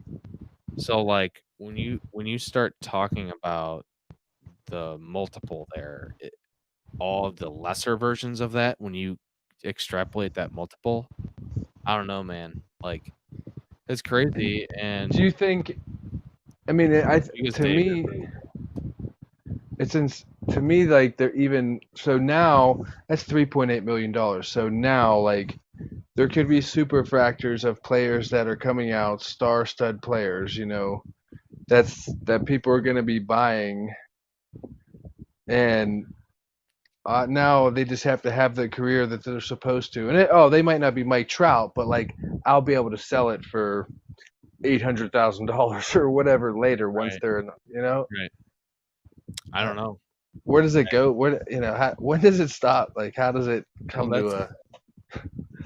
So like when you start talking about the multiple there, all of the lesser versions of that, when you extrapolate that multiple, I don't know, man. Like it's crazy. And Do you think? I mean, to me like they're even so now that's $3.8 million. So now like there could be superfractors of players that are coming out, star stud players, that people are going to be buying, and now they just have to have the career that they're supposed to. And they might not be Mike Trout, but like I'll be able to sell it for $800,000 or whatever later once they're, Right. I don't know. Where does it go? When does it stop? Like, how does it come to a?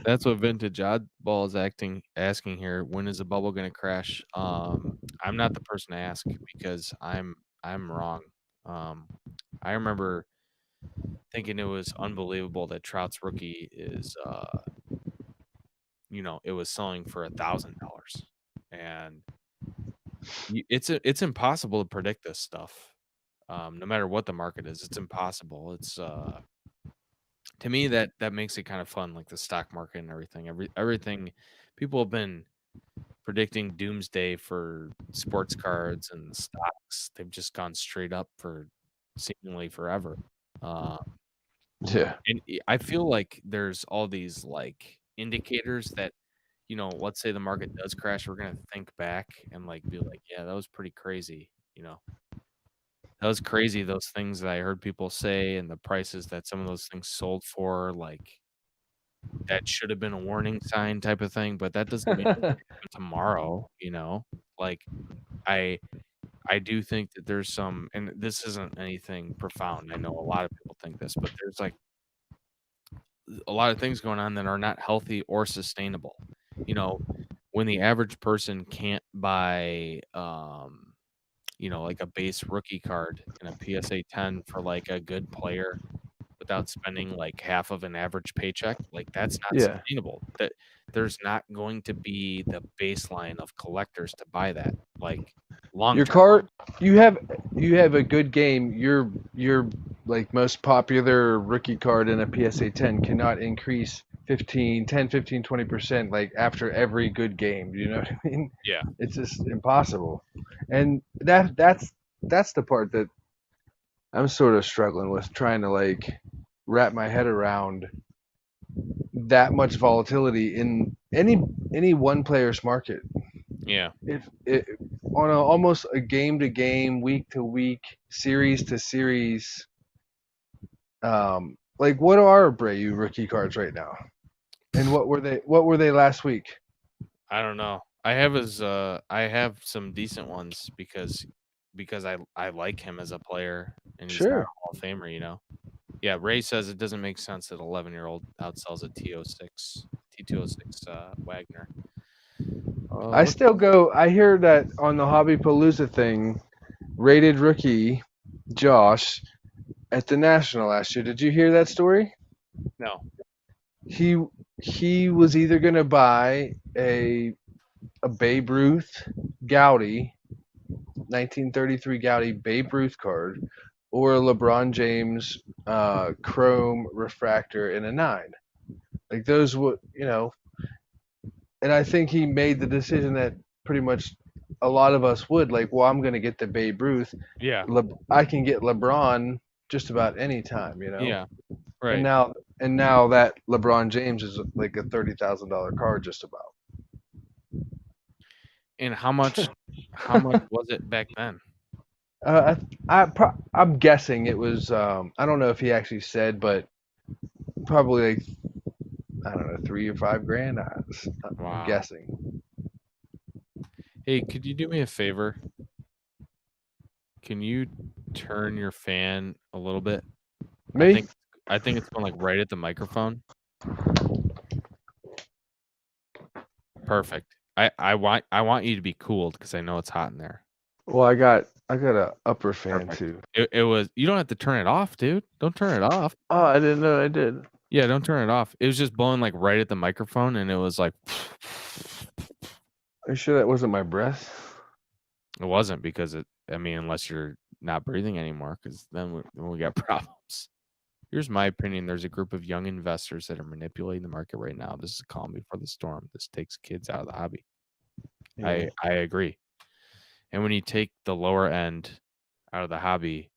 That's what Vintage Oddball is asking here. When is the bubble going to crash? I'm not the person to ask because I'm wrong. I remember thinking it was unbelievable that Trout's rookie is, it was selling for $1,000, and it's impossible to predict this stuff. No matter what the market is, it's impossible. It's to me that makes it kind of fun, like the stock market and everything. Everything people have been predicting doomsday for sports cards and stocks. They've just gone straight up for seemingly forever. Uh, Yeah. and I feel like there's all these like indicators that, let's say the market does crash, we're gonna think back and like be like, yeah, that was pretty crazy. That was crazy. Those things that I heard people say and the prices that some of those things sold for, like that should have been a warning sign type of thing. But that doesn't mean it's gonna happen tomorrow. Like I I do think that there's some, and this isn't anything profound. I know a lot of people think this, but there's like a lot of things going on that are not healthy or sustainable. When the average person can't buy, like a base rookie card and a PSA 10 for like a good player without spending like half of an average paycheck, like that's not Yeah. sustainable. That there's not going to be the baseline of collectors to buy that, like long Your term. card, you have a good game. Your like most popular rookie card in a PSA 10 cannot increase 20% like after every good game. You know what I mean? Yeah. It's just impossible. And that's the part that I'm sort of struggling with, trying to like wrap my head around that much volatility in any one player's market. Yeah. If it on almost a game to game, week to week, series to series, like what are Abreu rookie cards right now, and what were they last week? I don't know. I have some decent ones because I like him as a player and he's not a Sure. Hall of Famer. Yeah, Ray says it doesn't make sense that 11-year-old outsells a T206 Wagner. I Look, still go. I hear that on the Hobby Palooza thing, rated rookie Josh at the National last year. Did you hear that story? no. He was either gonna buy a Babe Ruth Gaudy 1933 Gaudy Babe Ruth card or a LeBron James chrome refractor in a 9. Like those would, and I think he made the decision that pretty much a lot of us would, like, well, I'm going to get the Babe Ruth. Yeah. I can get LeBron just about any time. Yeah. And Right. now that LeBron James is like a $30,000 card just about. And how much was it back then? I'm guessing it was. I don't know if he actually said, but probably like, I don't know, $3 or $5 grand. I'm Wow. guessing. Hey, could you do me a favor? Can you turn your fan a little bit? Me? I think it's going like right at the microphone. Perfect. I want you to be cooled because I know it's hot in there. Well, I got a upper fan Perfect. too. It was. You don't have to turn it off, dude. Don't turn it off. Oh, I didn't know I did. Yeah, don't turn it off. It was just blowing like right at the microphone, and it was like. Are you sure that wasn't my breath? It wasn't because unless you're not breathing anymore, because then we got problems. Here's my opinion. There's a group of young investors that are manipulating the market right now. This is a calm before the storm. This takes kids out of the hobby. Yeah. I agree. And when you take the lower end out of the hobby,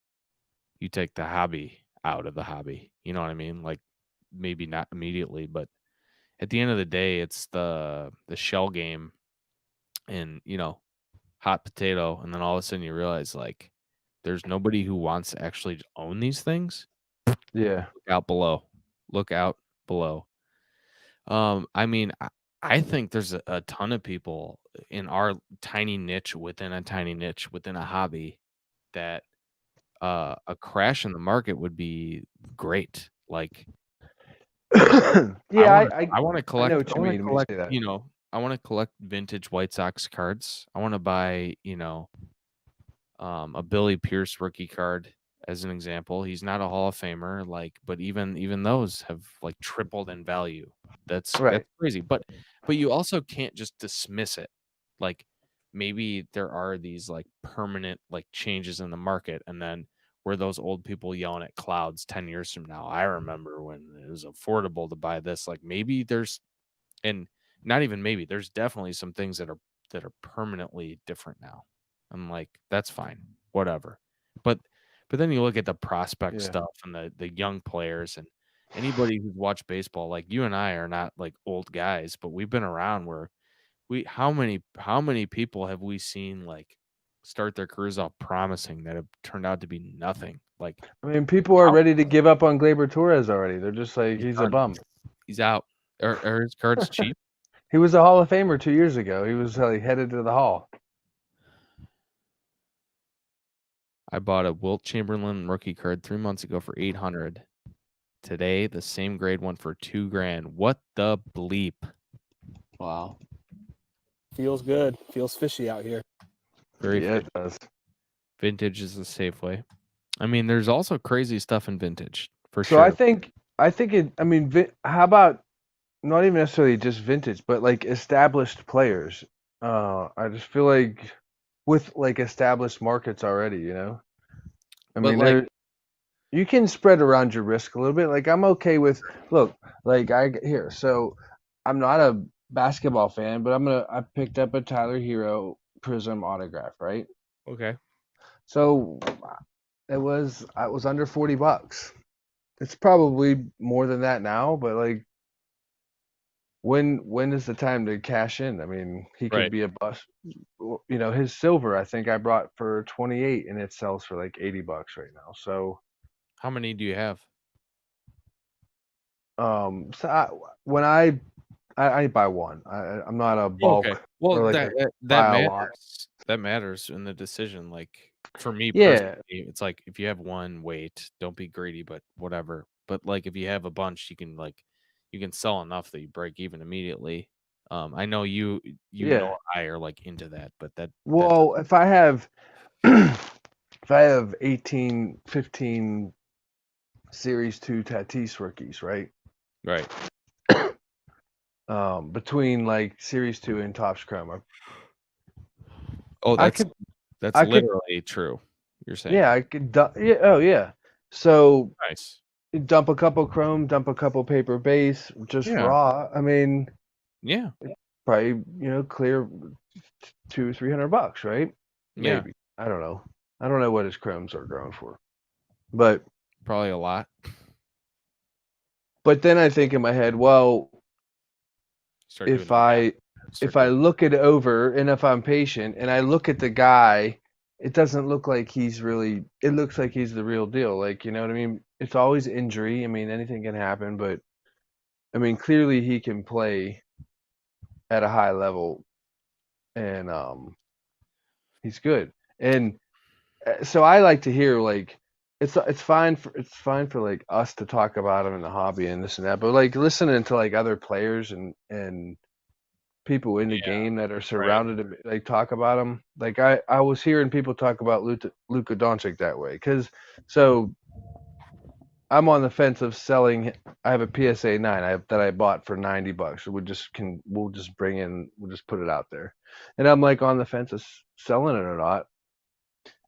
you take the hobby out of the hobby. You know what I mean? Like maybe not immediately, but at the end of the day, it's the shell game and, hot potato. And then all of a sudden you realize like there's nobody who wants to actually own these things. Yeah. Look out below. Look out below. I mean, I think there's a ton of people in our tiny niche within a tiny niche within a hobby that a crash in the market would be great. Like, Yeah, I want to I know collect. what I you want to mean when you collect. say that. I want to collect vintage White Sox cards. I want to buy, a Billy Pierce rookie card as an example. He's not a Hall of Famer, like, but even those have like tripled in value. That's Right. crazy. But you also can't just dismiss it. Like maybe there are these like permanent like changes in the market, and then where those old people yelling at clouds 10 years from now. I remember when it was affordable to buy this. Like maybe there's, and not even maybe, there's definitely some things that that are permanently different now. I'm like, that's fine, whatever. But then you look at the prospect Yeah. stuff and the young players and anybody who's watched baseball, like you and I are not like old guys, but we've been around where how many people have we seen like start their careers off promising that have turned out to be nothing? Like I mean, people are ready to give up on Gleyber Torres already. They're just like, he's a done. bum. He's out. Are his cards cheap? He was a Hall of Famer 2 years ago. He was like headed to the Hall. I bought a Wilt Chamberlain rookie card 3 months ago for $800. Today, the same grade one for $2,000. What the bleep? Wow. Feels good. Feels fishy out here. Very Yeah, fit. it does. Vintage is a safe way. I mean, there's also crazy stuff in vintage for So sure. I think it. I mean, how about not even necessarily just vintage, but like established players? I just feel like with like established markets already, you know. I But, mean, like- you can spread around your risk a little bit. Like I'm okay with look, like so I'm not a basketball fan, but I picked up a Tyler Hero Prism autograph, right? Okay. So it was under $40. It's probably more than that now, but like when is the time to cash in? I mean, he could Right. be a bust. You know, his silver I think I brought for 28 and it sells for like $80 right now. So How many do you have? when I buy one. I'm not a bulk. Okay. Well, or like that buy a lot. matters. That matters in the decision. Like for me Yeah. personally, it's like if you have one, wait, don't be greedy, but whatever. But like if you have a bunch, you can sell enough that you break even immediately. I know you Yeah. know I are like into that, but that Well, if I have if I have 18, 15 Series 2 Tatis rookies, right? right. Between like Series 2 and Topps Chrome, Oh, I that's could that's literally true. You're saying. yeah, I could yeah, oh yeah. So Nice. dump a couple Chrome, dump a couple paper base, just Yeah. raw. I mean, Yeah. probably clear $200-$300, right? Yeah. Maybe. I don't know. I don't know what his Chromes are going for, but Probably a lot. then I think in my head, well, Start if doing I Start if I doing- look it over and if I'm patient and I look at the guy, it doesn't look like he's really. It looks like he's the real deal. Like, you know what I mean? It's always injury. I mean, anything can happen, but I mean, clearly he can play at a high level, and he's good. And so I like to hear like it's fine for like us to talk about him in the hobby and this and that, but like listening to like other players and people in the game that are surrounded him, like talk about him. Like I was hearing people talk about Luka Doncic that way, because so I'm on the fence of selling. I have a PSA 9 that I bought for $90. We'll just put it out there, and I'm like on the fence of selling it or not.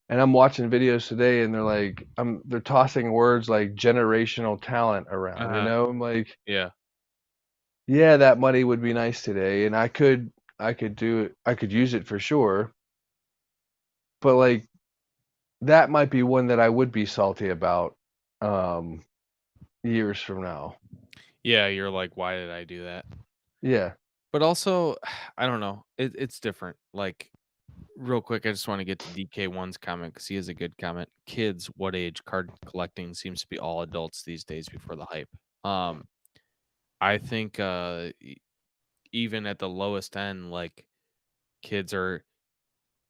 And I'm watching videos today, and they're like, they're tossing words like generational talent around. You know, I'm like, Yeah. yeah, that money would be nice today, and I could do it. I could use it for sure. But like, that might be one that I would be salty about, years from now. Yeah, you're like, why did I do that? Yeah. But also, I don't know. It's different. Like, real quick, I just want to get to DK1's comment because he has a good comment. Kids, what age? Card collecting seems to be all adults these days before the hype. I think even at the lowest end, like kids are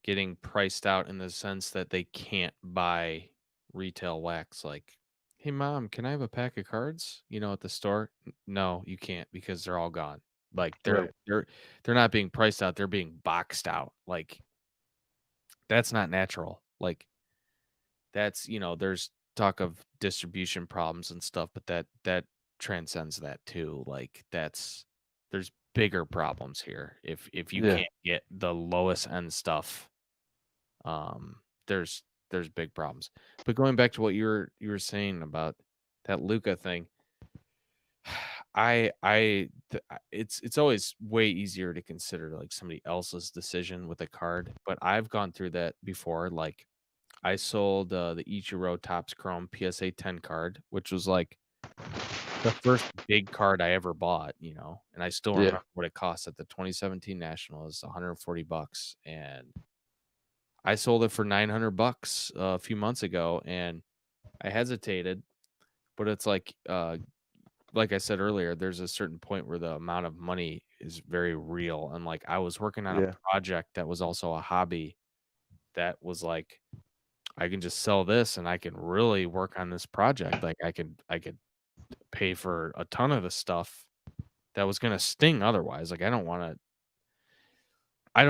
getting priced out in the sense that they can't buy retail wax. Like, hey mom, can I have a pack of cards? At the store? No, you can't because they're all gone. Like Right. they're not being priced out, they're being boxed out. Like that's not natural. Like that's, there's talk of distribution problems and stuff, but that transcends that too. Like there's bigger problems here. If you Yeah. can't get the lowest end stuff, there's big problems. But going back to what you were saying about that Luca thing, it's always way easier to consider like somebody else's decision with a card, but I've gone through that before. Like I sold the Ichiro Topps Chrome PSA 10 card, which was like the first big card I ever bought, and I still Yeah. remember what it cost at the 2017 National. Is $140, and I sold it for $900 a few months ago, and I hesitated, but it's like I said earlier, there's a certain point where the amount of money is very real. And like I was working on a Yeah. project that was also a hobby that was like, I can just sell this and I can really work on this project. Like I could pay for a ton of the stuff that was gonna sting otherwise. Like I don't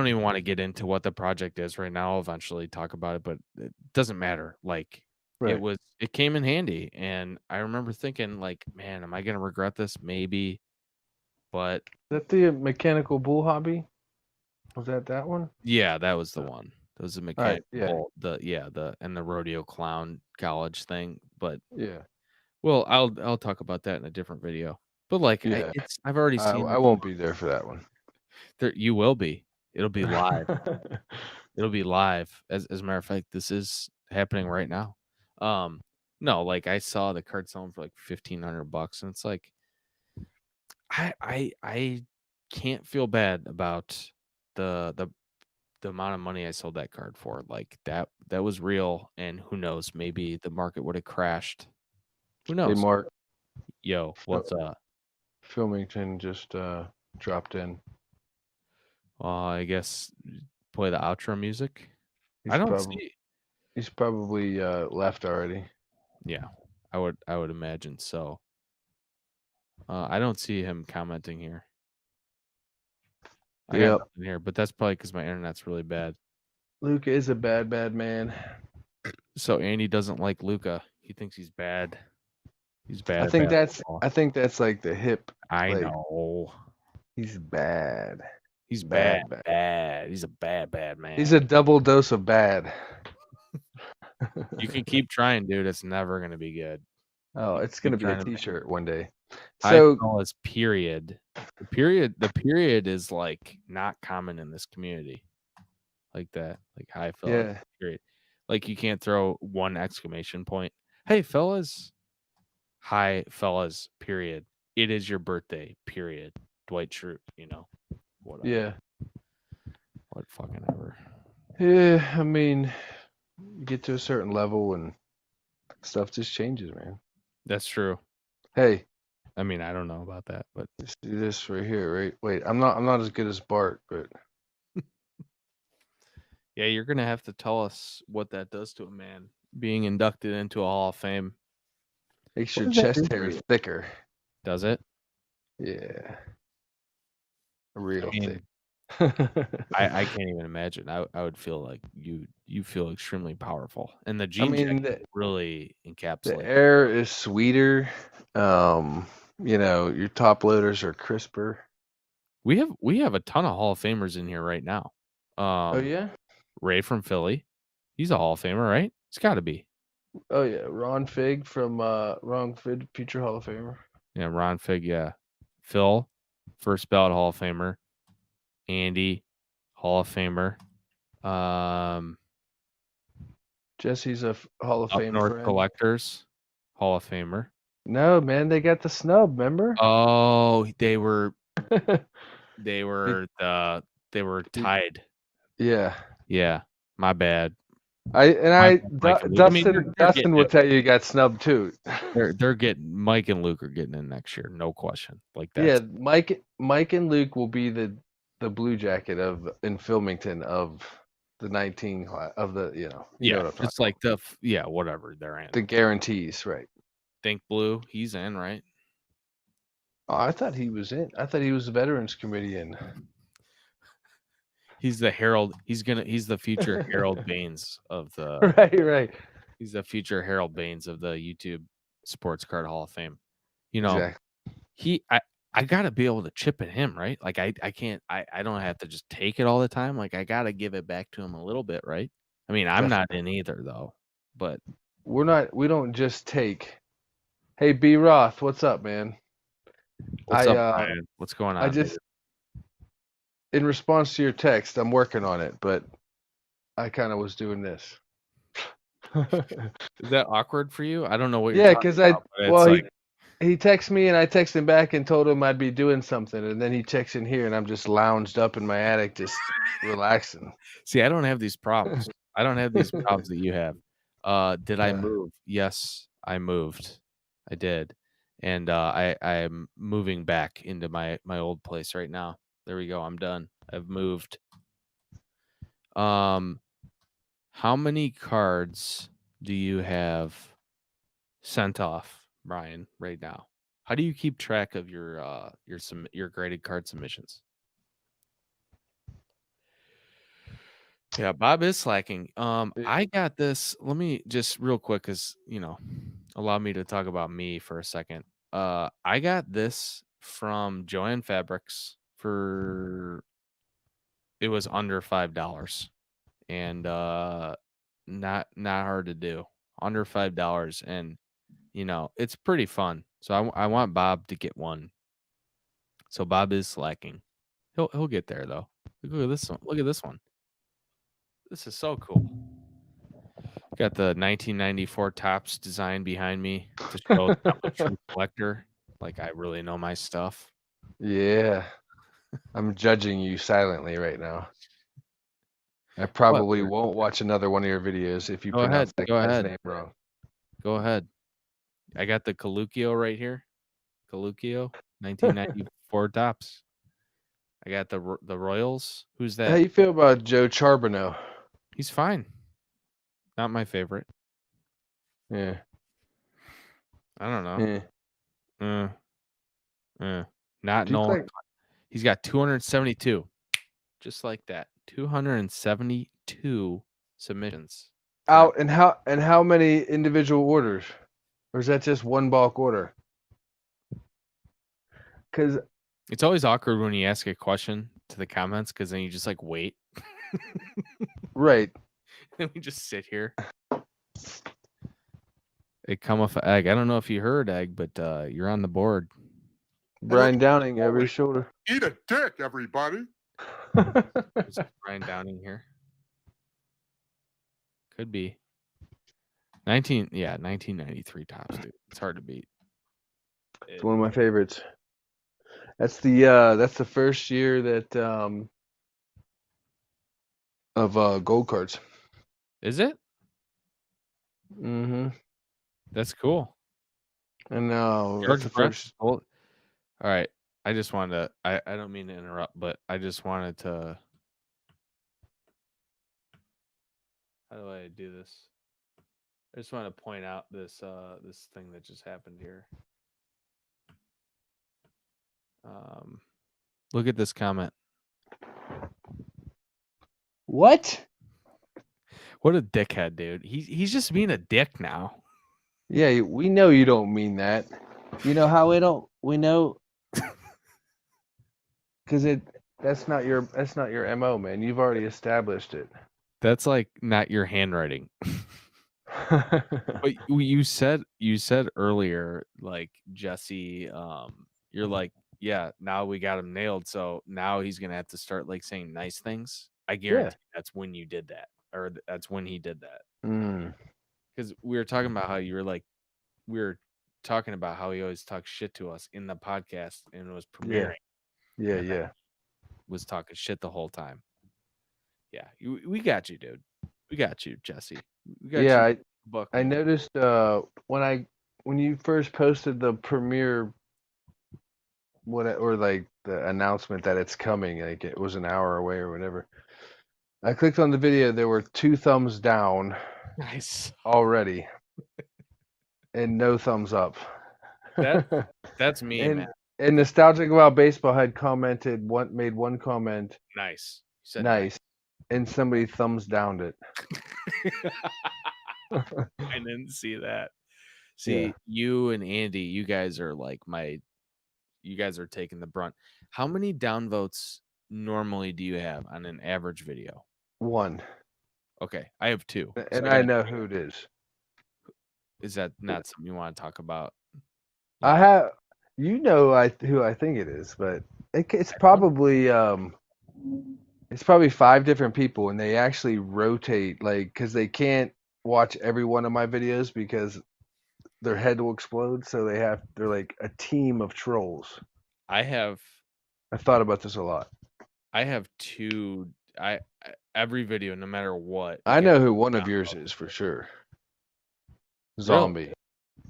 even want to get into what the project is right now. I'll eventually talk about it, but it doesn't matter. Like Right. it came in handy. And I remember thinking, like, man, am I gonna regret this? Maybe. But Is that the mechanical bull hobby? Was that one? yeah, that was the one. That was the All right. mechanical Yeah. bull, the rodeo clown college thing. But Yeah. well, I'll talk about that in a different video. But like Yeah. I've already seen I won't be there for that one. there. You will be. It'll be live. It'll be live. As a matter of fact, this is happening right now. No, like I saw the card selling for like $1,500, and it's like I can't feel bad about the amount of money I sold that card for. Like that was real, and who knows, maybe the market would have crashed. Who Hey, knows? Mark, Yo, what's up? Filmington just dropped in. I guess play the outro music. He's He's probably left already. Yeah, I would imagine so. I don't see him commenting here. I got nothing here, but that's probably because my internet's really bad. Luca is a bad man. So Andy doesn't like Luca. He thinks he's bad. He's bad. I think that's like the hip. I like, know. He's bad. He's bad. He's a bad man. He's a double dose of bad. You can keep trying, dude. It's never gonna be good. Oh, it's gonna be a T-shirt one day. So it's period. The period is like not common in this community. Like that. Like hi fellas. Yeah. Period. Like you can't throw one exclamation point. Hey fellas. Hi fellas. Period. It is your birthday. Period. Dwight Schrute. Whatever. Yeah. What fucking ever. Yeah, I mean, you get to a certain level and stuff just changes, man. That's true. Hey. I mean, I don't know about that, but let's do this right here, right? Wait, I'm not as good as Bart, but yeah, you're gonna have to tell us what that does to a man being inducted into a Hall of Fame. Makes your chest hair thicker. Does it? Yeah. Real thick. I can't even imagine. I would feel like you feel extremely powerful, and the gene check really encapsulates. The air is sweeter. Your top loaders are crisper. We have a ton of Hall of Famers in here right now. Oh yeah, Ray from Philly, he's a Hall of Famer, right? It's got to be. Oh yeah, Ron Fig from future Hall of Famer. Yeah, Ron Fig. Yeah, Phil, first ballot Hall of Famer. Andy, Hall of Famer. Jesse's a Hall of Fame North friend. Collectors, Hall of Famer. No, man, they got the snub. Remember? Oh, they were tied. Yeah. Yeah, my bad. Dustin will tell you got snubbed too. They're getting Mike and Luke are getting in next year, no question. Like that. Yeah, Mike and Luke will be the Blue Jacket in Filmington of the 19 of the it's like whatever they're in. The guarantees, right? Think Blue, he's in, right? Oh, I thought he was in. I thought he was the Veterans Committee in. He's the Harold. He's the future Harold Baines of the. Right. He's the future Harold Baines of the YouTube Sports Card Hall of Fame. Exactly. I gotta be able to chip at him, right? Like I can't. I don't have to just take it all the time. Like I gotta give it back to him a little bit, right? I mean, I'm not in either though, but we're not. We don't just take. Hey, B. Roth, what's up, man? What's up, Brian? What's going on? In response to your text, I'm working on it, but I kind of was doing this. Is that awkward for you? I don't know what you're Yeah, talking because about, but it's like, he texted me and I texted him back and told him I'd be doing something, and then he texts in here and I'm just lounged up in my attic, just relaxing. see, I don't have these problems. I don't have these problems that you have. Did I move? Yes, I moved. I did. And I'm moving back into my old place right now. There we go. I'm done. I've moved. How many cards do you have sent off, Brian, right now? How do you keep track of your graded card submissions? Yeah, Bob is slacking. I got this. Let me just real quick, because allow me to talk about me for a second. I got this from Joann Fabrics for it was under $5, and not hard to do. Under $5, and it's pretty fun. So I want Bob to get one. So Bob is slacking. He'll get there though. Look at this one. Look at this one. This is so cool. Got the 1994 Topps design behind me to show that I'm a true collector. Like, I really know my stuff. Yeah, I'm judging you silently right now. I probably won't watch another one of your videos if you pronounce that guy's name wrong. Go ahead. I got the Caluccio right here. Caluccio, 1994 Topps. I got the Royals. Who's that? How you feel about Joe Charbonneau? He's fine. Not my favorite. Yeah. I don't know. Yeah. Not Nolan. He's got 272. Just like that. 272 submissions. Out and how many individual orders? Or is that just one bulk order? Because it's always awkward when you ask a question to the comments, because then you just like wait. Right. Then we just sit here. It come off Egg. I don't know if you heard, Egg, but you're on the board. Brian Downing over his shoulder. Eat a dick, everybody. Is Brian Downing here? Could be. 1993 Topps, dude. It's hard to beat. It's one of my favorites. That's the first year that of gold cards. Is it? Mm-hmm. That's cool. And that's the first. All right. I just wanted to. I don't mean to interrupt, but I just wanted to. How do I do this? I just want to point out this this thing that just happened here. Look at this comment. What? What a dickhead, dude. He's just being a dick now. Yeah, we know you don't mean that. You know how we don't? We know because that's not your MO, man. You've already established it. That's like not your handwriting. But you said earlier, like, Jesse, you're like, yeah, now we got him nailed, so now he's gonna have to start like saying nice things. I guarantee that's when you did that, or that's when he did that. Because we were talking about how you were like, we were talking about how he always talks shit to us in the podcast and it was premiering. Yeah. Was talking shit the whole time. Yeah, we got you, dude. We got you, Jesse. We got you. I noticed when you first posted the premiere or like the announcement that it's coming, like it was an hour away or whatever. I clicked on the video, there were 2 thumbs down. Nice. Already. And no thumbs up. That's me, man. And Nostalgic About Baseball had made one comment. Nice. You said nice. And somebody thumbs downed it. I didn't see that. See, you and Andy, you guys are taking the brunt. How many downvotes normally do you have on an average video? 1. Okay, I have 2. And I know who it is. Is that not something you want to talk about? I have. You know who I think it is, but it's One? probably it's probably 5 different people, and they actually rotate because they can't watch every one of my videos because their head will explode. So they're like a team of trolls. I have I thought about this a lot. two. Every video, no matter what. I Like know who one of yours is for sure. really? Zombie.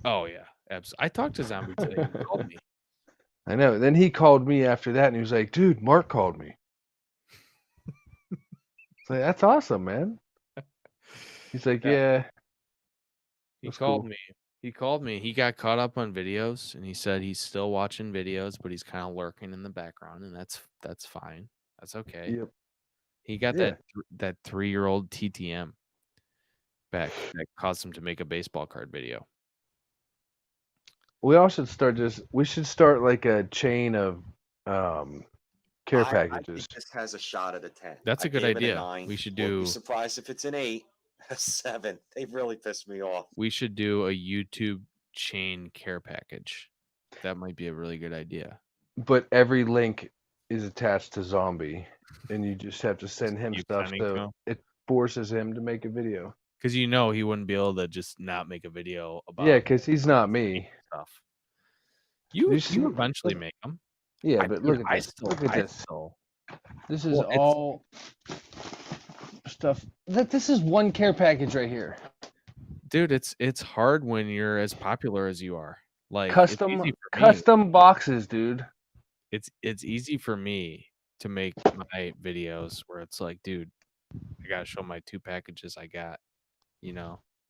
Oh yeah, absolutely. I talked to Zombie today. He called me. I know. Then he called me after that, and he was like, "Dude, Mark called me." It's like, that's awesome, man. He's like, Yeah, "Yeah, he that's called cool." me. He called me. He got caught up on videos, and he said he's still watching videos, but he's kind of lurking in the background, and that's fine. That's okay. Yep. He got Yeah. that 3-year-old TTM back that caused him to make a baseball card video. We should start like a chain of care I packages. think this has a shot at a 10. That's I a good gave it a idea. 9. We should Wouldn't be do surprised if it's an 8, a 7. They've really pissed me off. a YouTube chain care package. That might be a really good idea. But every link is attached to Zombie, and you just have to send him Keep stuff, sending so to him. it forces him to make a video. Because he wouldn't be able to just not make a video about Yeah, because he's not me. stuff. You You see- eventually look- make them. Yeah, I- but dude, look at I this. still- Look at I this. still- This is Well, it's- all stuff. This is one care package right here. Dude, it's hard when you're as popular as you are. Like it's easy for me. Custom boxes, dude. It's easy for me to make my videos where it's like, dude, I gotta show my 2 packages I got,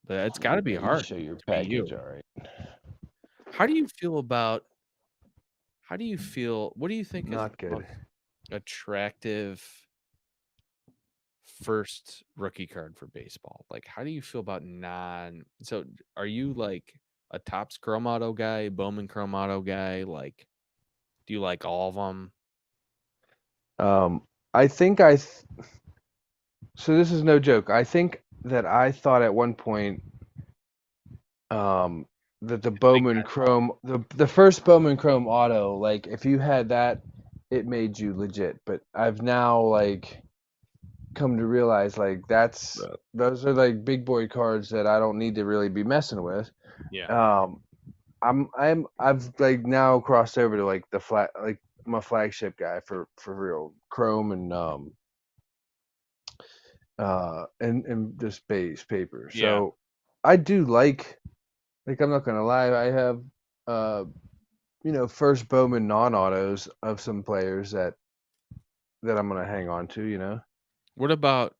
But it's got to be hard. Show your to be you. package, all right. How do you feel? What do you think Not is good. the most attractive first rookie card for baseball? Like, how do you feel about So, are you like a Topps Chrome Auto guy, Bowman Chrome Auto guy? Like, do you like all of them? I think so this is no joke. I think that I thought at one point that the Bowman Chrome, the first Bowman Chrome Auto, like if you had that, it made you legit. But I've now like come to realize like those are like big boy cards that I don't need to really be messing with. Yeah. I've like now crossed over to like I'm a flagship guy for real, Chrome and just base paper. Yeah. So I do like I'm not gonna lie, I have first Bowman non-autos of some players that I'm gonna hang on to. What about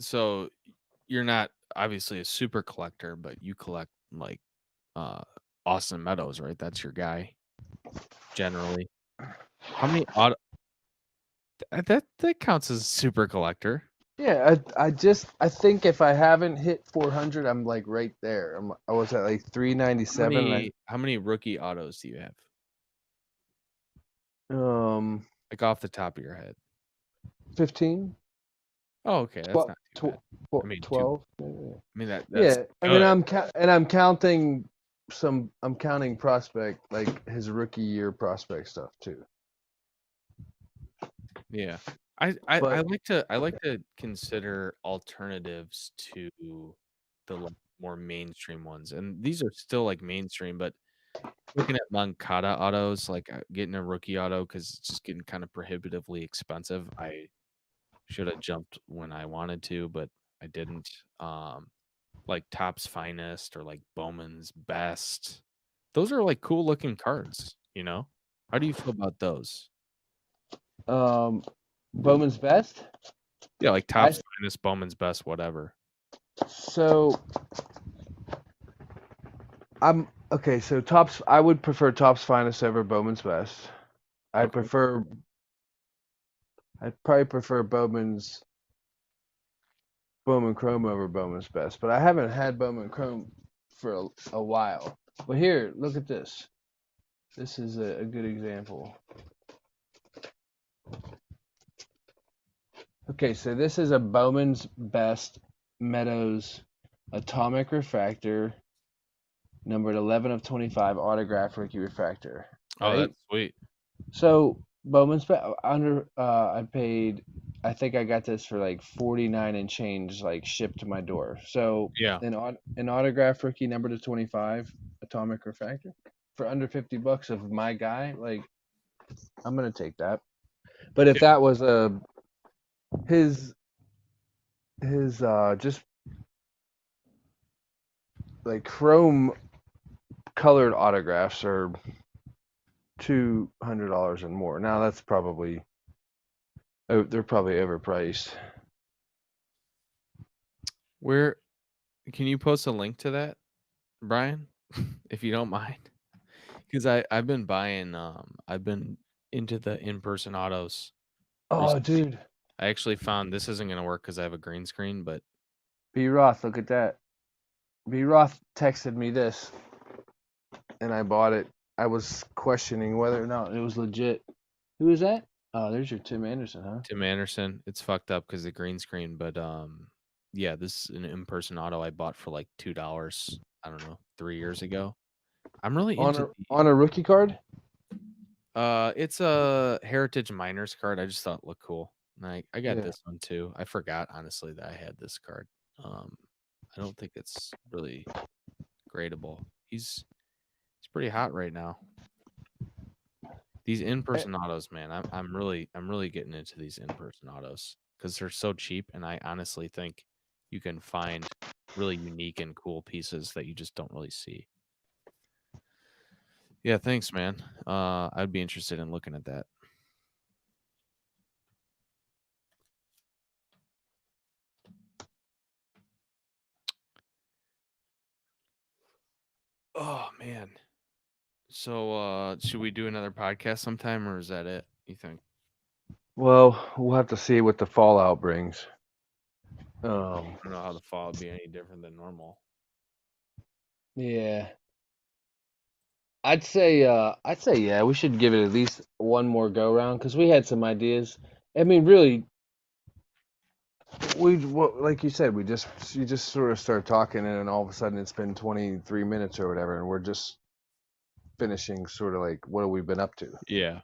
so you're not obviously a super collector, but you collect like Austin Meadows, right? That's your guy generally. How many auto that counts as a super collector? Yeah, I think if I haven't hit 400, I'm like right there. I was at like 397. How many rookie autos do you have? Like off the top of your head. 15. Oh, okay, that's not too bad. 12. I mean that's I mean I'm counting I'm counting prospect like his rookie year prospect stuff too. Yeah. I like to consider alternatives to the more mainstream ones, and these are still like mainstream, but looking at Moncada autos, like getting a rookie auto because it's just getting kind of prohibitively expensive. I should have jumped when I wanted to, but I didn't. Like Topps Finest or like Bowman's Best. Those are like cool looking cards, How do you feel about those? Bowman's Best? Yeah, like Topps Finest, Bowman's Best, whatever. So so I would prefer Topps Finest over Bowman's Best. I'd probably prefer Bowman Chrome over Bowman's Best, but I haven't had Bowman Chrome for a while. But here, look at this. This is a good example. Okay, so this is a Bowman's Best Meadows Atomic Refractor numbered 11 of 25, autograph rookie refractor. Oh, Right. that's sweet. So Bowman's I paid. I think I got this for like 49 and change, like shipped to my door. So Yeah. an autograph rookie number to 25, atomic refractor for under $50 of my guy. Like, I'm gonna take that. But if that was his just like chrome colored autographs are $200 and more. Now that's probably they're probably overpriced. Where can you post a link to that, Brian, if you don't mind? Because I've been buying I've been into the in-person autos. Oh, recently. dude, I actually found this isn't gonna work because I have a green screen, but B Roth, look at that. B Roth texted me this, and I bought it. I was questioning whether or not it was legit. Who is that? Oh, there's your Tim Anderson, huh? Tim Anderson, it's fucked up because the green screen, but yeah, this is an in-person auto I bought for like $2, I don't know, 3 years ago. I'm really into On a rookie card. it's a Heritage Miners card. I just thought it looked cool. And I got Yeah. this one too. I forgot honestly that I had this card. I don't think it's really gradable. He's pretty hot right now. These in-person autos, man. I'm really getting into these in-person autos because they're so cheap, and I honestly think you can find really unique and cool pieces that you just don't really see. Yeah, thanks, man. I'd be interested in looking at that. Oh man. So should we do another podcast sometime, or is that it, you think? Well, we'll have to see what the fallout brings. I don't know how the fall would be any different than normal. Yeah. I'd say yeah, we should give it at least one more go round because we had some ideas. I mean, really, like you said, you just sort of start talking, and then all of a sudden it's been 23 minutes or whatever, and we're just finishing sort of like what have we been up to? Yeah.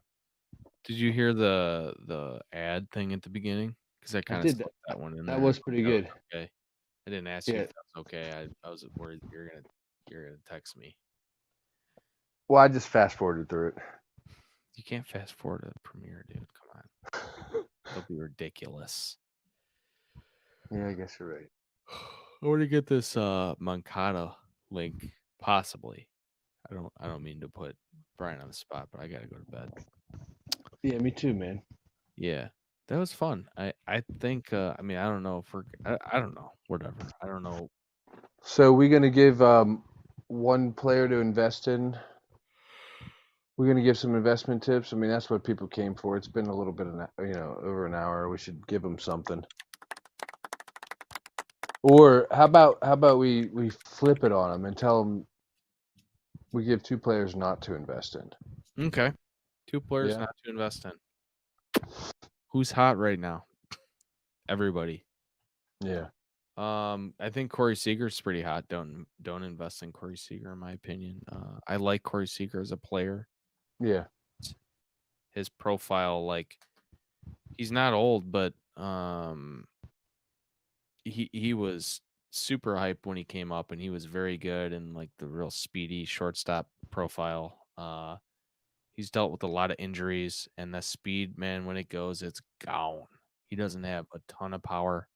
Did you hear the ad thing at the beginning? Because I kind of did slipped that one in That there. was pretty That was good. okay. I didn't ask you Yeah. if that was okay. I was worried you're gonna text me. Well, I just fast forwarded through it. You can't fast forward to the premiere, dude. Come on. It'll be ridiculous. Yeah, I guess you're right. I want to get this Moncada link, possibly. I don't mean to put Brian on the spot, but I gotta go to bed. Yeah, me too, man. Yeah. That was fun. I think I mean I don't know if I don't know. Whatever. I don't know. So we're gonna give one player to invest in. We're gonna give some investment tips. I mean, that's what people came for. It's been a little bit of over an hour. We should give them something. Or how about we flip it on them and tell them we give two players not to invest in. Okay. Two players Yeah. not to invest in. Who's hot right now? Everybody. Yeah. I think Corey Seager's pretty hot. Don't invest in Corey Seager, in my opinion. I like Corey Seager as a player. Yeah. His profile, like, he's not old, but he was super hype when he came up, and he was very good and like the real speedy shortstop profile. He's dealt with a lot of injuries, and the speed, man, when it goes, it's gone. He doesn't have a ton of power.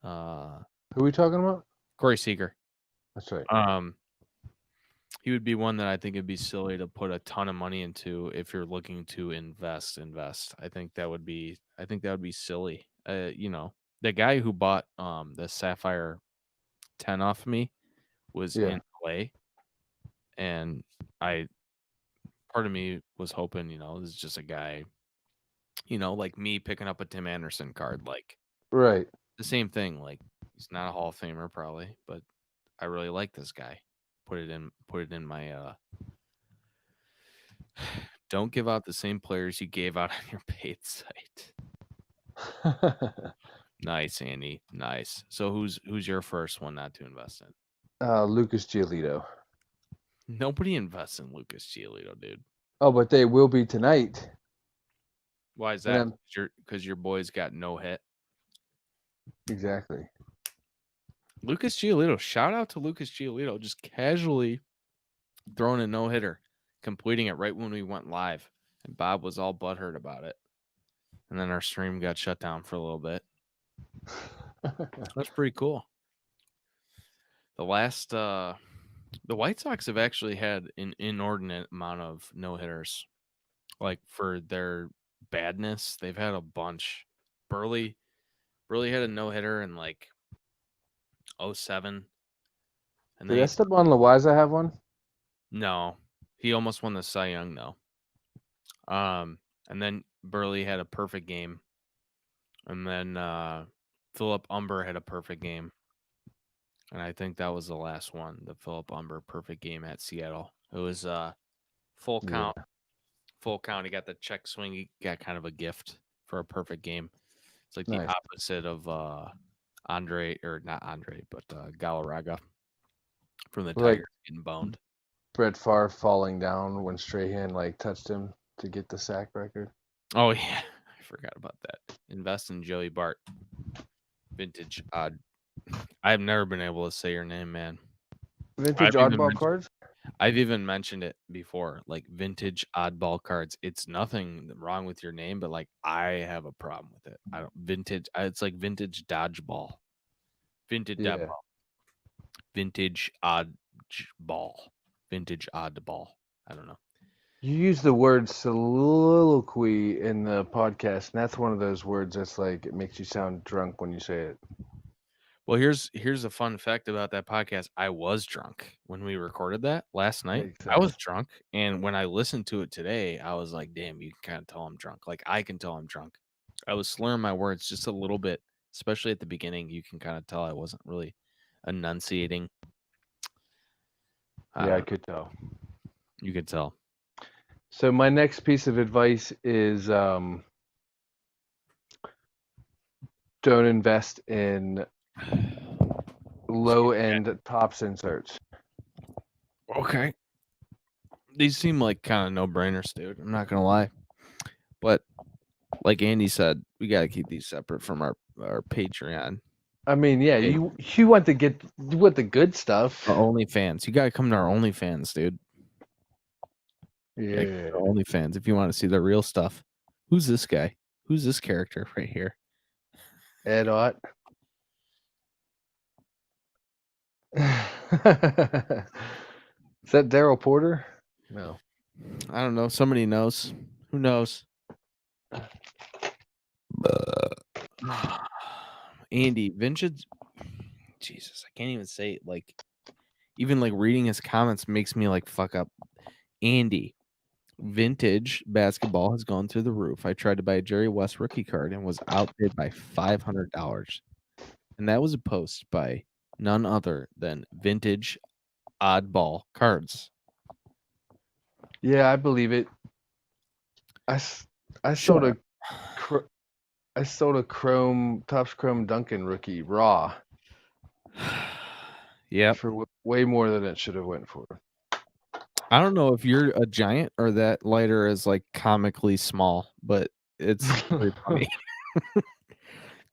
Who are we talking about? Corey Seager. That's right. He would be one that I think it'd be silly to put a ton of money into if you're looking to invest. I think that would be silly. You know, the guy who bought the Sapphire 10 off of me was in LA, and part of me was hoping, you know, this is just a guy, you know, like me picking up a Tim Anderson card, like Right. the same thing. Like, he's not a Hall of Famer probably, but I really like this guy. Put it in my don't give out the same players you gave out on your paid site. Nice, Andy. Nice. So who's your first one not to invest in? Lucas Giolito. Nobody invests in Lucas Giolito, dude. Oh, but they will be tonight. Why is And that? I'm- Because your boy's got no hit. Exactly. Lucas Giolito. Shout out to Lucas Giolito. Just casually throwing a no hitter, completing it right when we went live, and Bob was all butthurt about it. And then our stream got shut down for a little bit. That's pretty cool. The White Sox have actually had an inordinate amount of no hitters. Like for their badness, they've had a bunch. Burley had a no hitter in like 07. And then Did Esteban Loaiza have one? no, he almost won the Cy Young though. And then Burley had a perfect game. And then Philip Umber had a perfect game. And I think that was the last one, the Philip Umber perfect game at Seattle. It was full count. Yeah. Full count. He got the check swing. He got kind of a gift for a perfect game. It's like Nice. the opposite of Andre, or not Andre, but Galarraga from the Like- Tigers getting boned. Brett Favre falling down when Strahan touched him to get the sack record. Oh yeah, I forgot about that. Invest in Joey Bart. Vintage odd. I've never been able to say your name, man. Vintage I've even oddball mentioned- cards. I've even mentioned it before, like vintage oddball cards. It's nothing wrong with your name, but like I have a problem with it. I don't vintage. It's like vintage dodgeball, vintage Yeah. dodgeball, vintage oddball, vintage oddball. I don't know. You use the word soliloquy in the podcast, and that's one of those words that's like it makes you sound drunk when you say it. Well, here's a fun fact about that podcast. I was drunk when we recorded that last night. Makes I was sense. drunk, and when I listened to it today, I was like, "Damn, you can kind of tell I'm drunk. Like I can tell I'm drunk." I was slurring my words just a little bit, especially at the beginning. You can kind of tell I wasn't really enunciating. Yeah, I could tell. You could tell. So my next piece of advice is don't invest in low-end tops inserts. Okay. These seem like kind of no-brainers, dude. I'm not gonna lie, but like Andy said, we got to keep these separate from our Patreon. I mean, yeah, Hey. you want the good stuff. Our OnlyFans. You gotta come to our OnlyFans, dude. Yeah. Like, our OnlyFans if you want to see the real stuff. Who's this guy? Who's this character right here? Ed Ott. Is that Daryl Porter? No. I don't know. Somebody knows. Who knows? Andy, vintage. Jesus, I can't even say it. Like, even like reading his comments makes me like fuck up. Andy, vintage basketball has gone through the roof. I tried to buy a Jerry West rookie card and was outbid by $500. And that was a post by none other than Vintage Oddball Cards. Yeah, I believe it. I sold a Chrome Topps Chrome Duncan rookie raw Yep. for way more than it should have went for. I don't know if you're a giant or that lighter is like comically small, but it's very funny.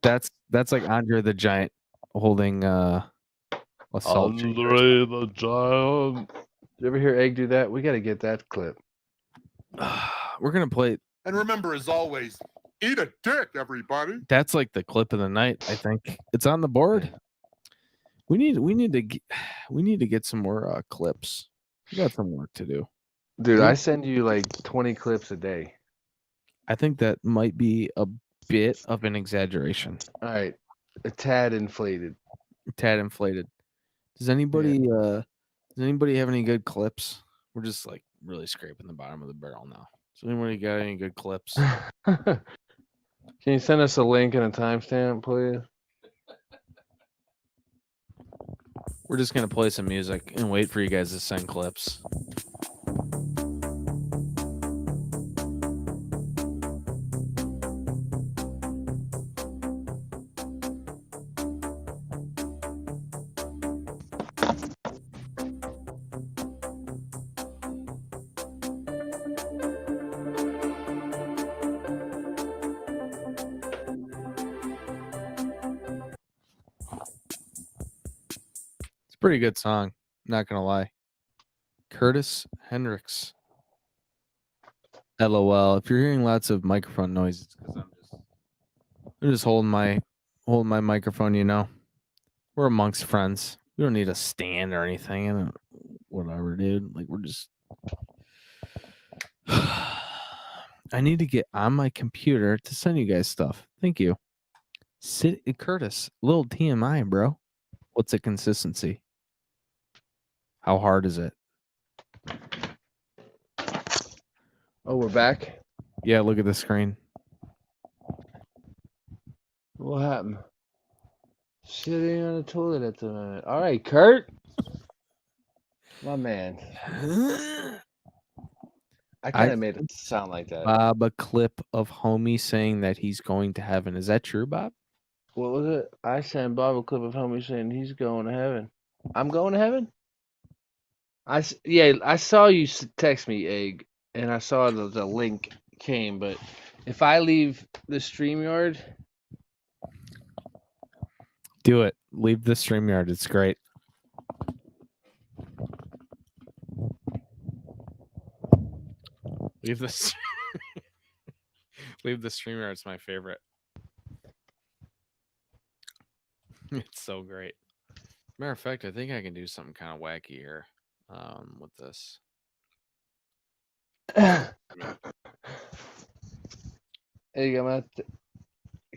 That's like Andre the Giant holding a salt shaker. the Giant. Did you ever hear Egg do that? We got to get that clip. We're gonna play. And remember, as always, eat a dick, everybody. That's like the clip of the night. I think it's on the board. We need to get some more clips. We got some work to do. Dude, I send you like 20 clips a day. I think that might be a bit of an exaggeration. All right. A tad inflated. Tad inflated. Does anybody have any good clips? We're just like really scraping the bottom of the barrel now. Does anybody got any good clips? Can you send us a link and a timestamp, please? We're just gonna play some music and wait for you guys to send clips. pretty good song. Not gonna lie. Curtis Hendricks. LOL. If you're hearing lots of microphone noise, it's because I'm just holding my microphone. You know, we're amongst friends. We don't need a stand or anything. And whatever, dude. Like we're just. I need to get on my computer to send you guys stuff. Thank you. Curtis, little TMI, bro. What's the consistency? How hard is it? Oh, we're back. Yeah, look at the screen. What happened? Sitting on the toilet at the moment. All right, Kurt. My man. I kind of made it sound like that. Bob, a clip of homie saying that he's going to heaven. Is that true, Bob? What was it? I sent Bob a clip of homie saying he's going to heaven. I'm going to heaven? I saw you text me, Egg, and I saw the link came, but if I leave the StreamYard, Do it. Leave the StreamYard. It's great. Leave this. Leave the StreamYard. It's my favorite. It's so great. Matter of fact, I think I can do something kind of wacky here with this. Egg, I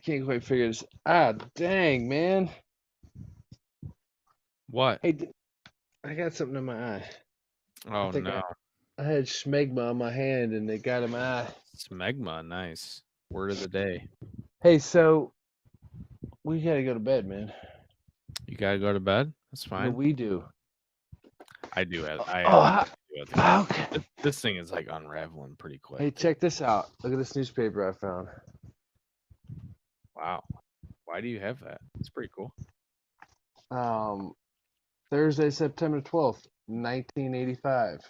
can't quite figure this. Ah, dang, man. What? Hey, I got something in my eye. Oh, no. I had smegma on my hand, and it got in my eye. Smegma. Nice. Word of the day. Hey, so we gotta go to bed, man. You got to go to bed? That's No, fine. we do. I do have. Okay. This thing is like unraveling pretty quick. Hey, check this out. Look at this newspaper I found. Wow. Why do you have that? It's pretty cool. Thursday, September 12th, 1985.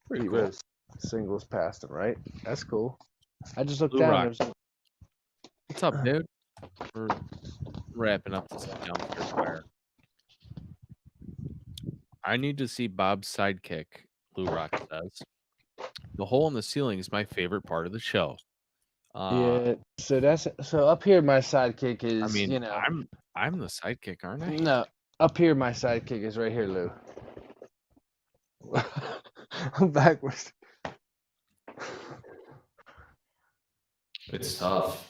Pretty Pete cool. Rose singles past him, right? That's cool. I just looked Blue down. Rock. There's What's up, dude? We're wrapping up this dumpster fire. I need to see Bob's sidekick, Blue Rock says. The hole in the ceiling is my favorite part of the show. yeah. So up here, my sidekick is. I mean, you know, I'm the sidekick, aren't I? no, up here, my sidekick is right here, Lou. I'm backwards. It's tough.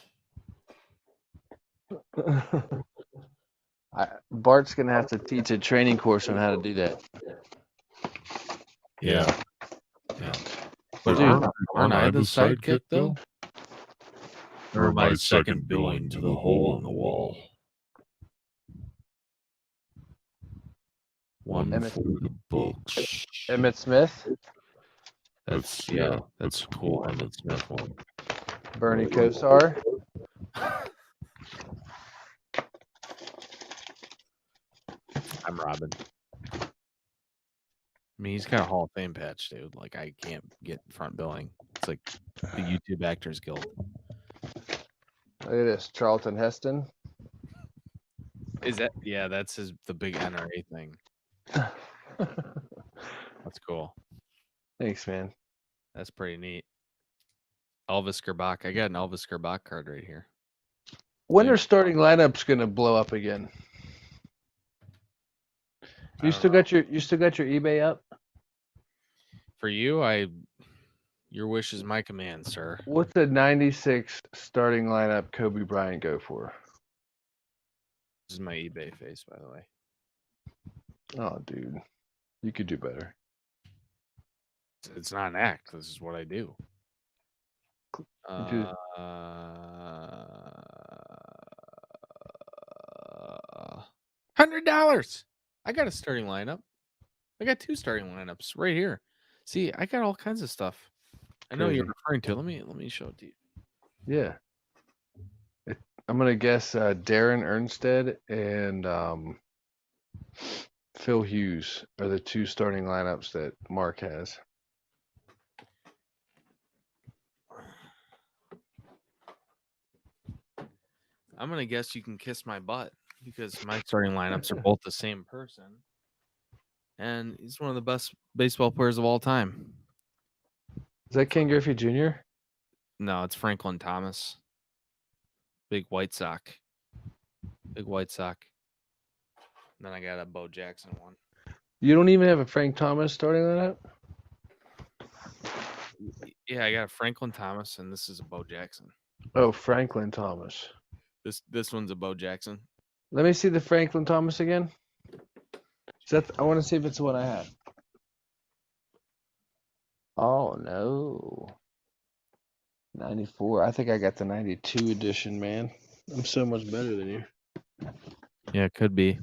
Bart's gonna have to teach a training course on how to do that. Yeah. But Dude, aren't I the sidekick, though? Or my second billing to the hole in the wall. One Emmett- for the books. Emmett Smith, That's cool. Emmett Smith one. Bernie Kosar. I'm Robin. I mean, he's got a Hall of Fame patch, dude. Like, I can't get front billing. It's like the YouTube Actors Guild. Look at this, Charlton Heston. Is that? Yeah, that's the big NRA thing. That's cool. Thanks, man. That's pretty neat. Elvis Gerbach. I got an Elvis Gerbach card right here. When Yeah. are starting lineups gonna blow up again? I You don't still know. got your eBay up? For you, your wish is my command, sir. What's the 96 starting lineup Kobe Bryant go for? This is my eBay face, by the way. Oh, dude, you could do better. It's not an act. This is what I do. do- $100. I got a starting lineup. I got 2 starting lineups right here. See, I got all kinds of stuff. I know you're Crazy. referring to. Let me show it to you. Yeah. I'm gonna guess Darren Ernstead and Phil Hughes are the 2 starting lineups that Mark has. I'm gonna guess you can kiss my butt. because my starting lineups are both the same person. And he's one of the best baseball players of all time. Is that Ken Griffey Jr.? No, it's Franklin Thomas. Big White Sox. Big White Sox. Then I got a Bo Jackson one. You don't even have a Frank Thomas starting lineup? Yeah, I got a Franklin Thomas, and this is a Bo Jackson. Oh, Franklin Thomas. This one's a Bo Jackson. Let me see the Franklin Thomas again. Is that? I want to see if it's the one I have. Oh no. 94. I think I got the 92 edition, man. I'm so much better than you. Yeah, it could be.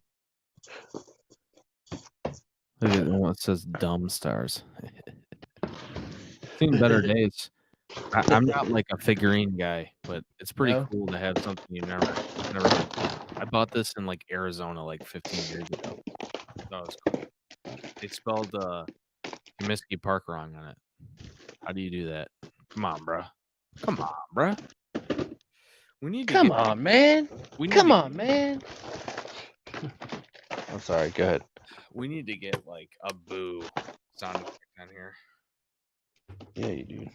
Look at the one that says dumb stars. Seen better days. I'm not like a figurine guy, but it's pretty No? cool to have something you never. I bought this in like Arizona like 15 years ago. That was cool. They spelled Comiskey Park wrong on it. How do you do that? Come on, bro. Come on, bro. We need to Come get, on, man. we need Come to, on, man. I'm sorry. Go ahead. We need to get like a boo sound effect on here. Yeah, you do.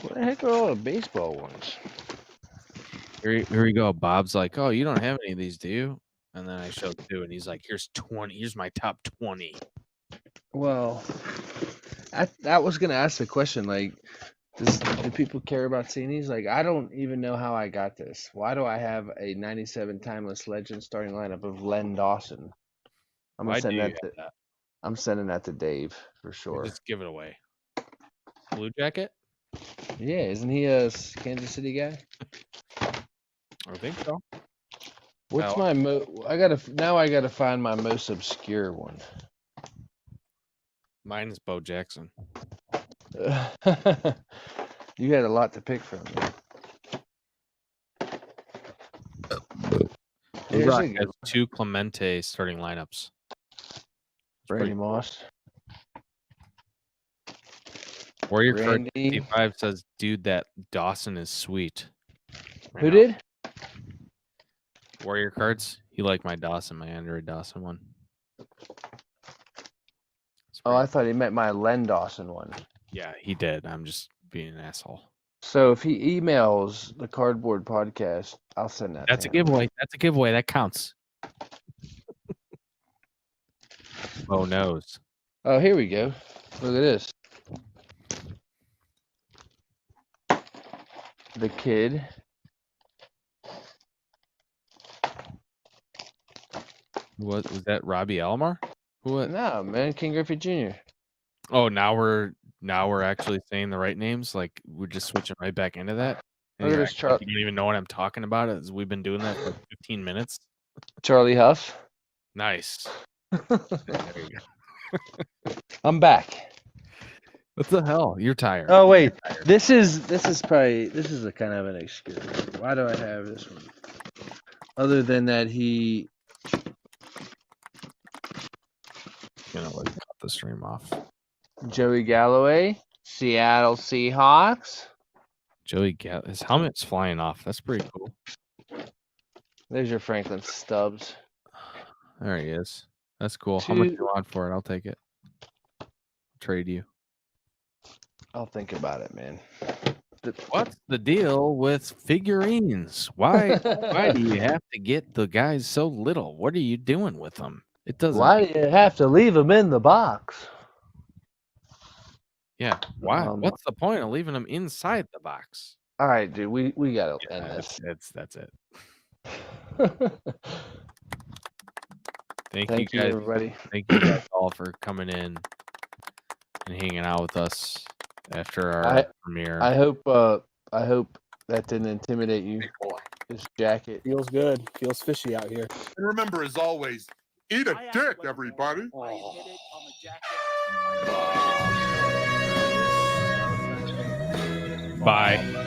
What the heck are all the baseball ones? Here we go. Bob's like, "Oh, you don't have any of these, do you?" And then I showed 2, and he's like, "Here's 20. Here's my top 20." Well, I was gonna ask the question, like, do people care about seeing these? Like, I don't even know how I got this. Why do I have a 97 Timeless Legend starting lineup of Len Dawson? I'm Why gonna do send you that have to, that? I'm sending that to Dave for Or sure. just give it away. Blue Jacket? Yeah, isn't he a Kansas City guy? I think so. What's Oh. my I gotta find my most obscure one. Mine is Bo Jackson. You had a lot to pick from. Here's Rock a has good 2 Clemente starting lineups. Randy Moss. Warrior Card Randy. 55 says, "Dude, that Dawson is sweet." I Who know. did? Warrior Cards? You like my Dawson, my Android Dawson one? It's Oh, I pretty- thought he meant my Len Dawson one. yeah, he did. I'm just being an asshole. So if he emails the Cardboard Podcast, I'll send that. That's to a him. giveaway. That's a giveaway. That counts. Oh, knows. Oh, here we go. Look at this. The kid. What was that? Robbie Alomar? What? No, man, King Griffey Jr. Oh, now we're actually saying the right names. Like we're just switching right back into that. And Look at you're this acting like you don't even know what I'm talking about. As we've been doing that for 15 minutes. Charlie Huff. Nice. There you go. I'm back. What the hell? You're tired. Oh wait, this is a kind of an excuse. Why do I have this one? Other than that, he. You know, like cut the stream off. Joey Galloway, Seattle Seahawks. His helmet's flying off. That's pretty cool. There's your Franklin Stubbs. There he is. That's cool. How much Two- you want for it? I'll take it. Trade you. I'll think about it, man. What's the deal with figurines? Why do you have to get the guys so little? What are you doing with them? It doesn't. Why do you have to leave them in the box? Yeah. Why? Um, What's the point of leaving them inside the box? All right, dude. We gotta end this. That's it. Thank Thank you you, guys. everybody. Thank you guys all for coming in and hanging out with us after our premiere. I hope that didn't intimidate you. This jacket. Feels good. Feels fishy out here. And remember, as always, eat a dick, everybody. Bye.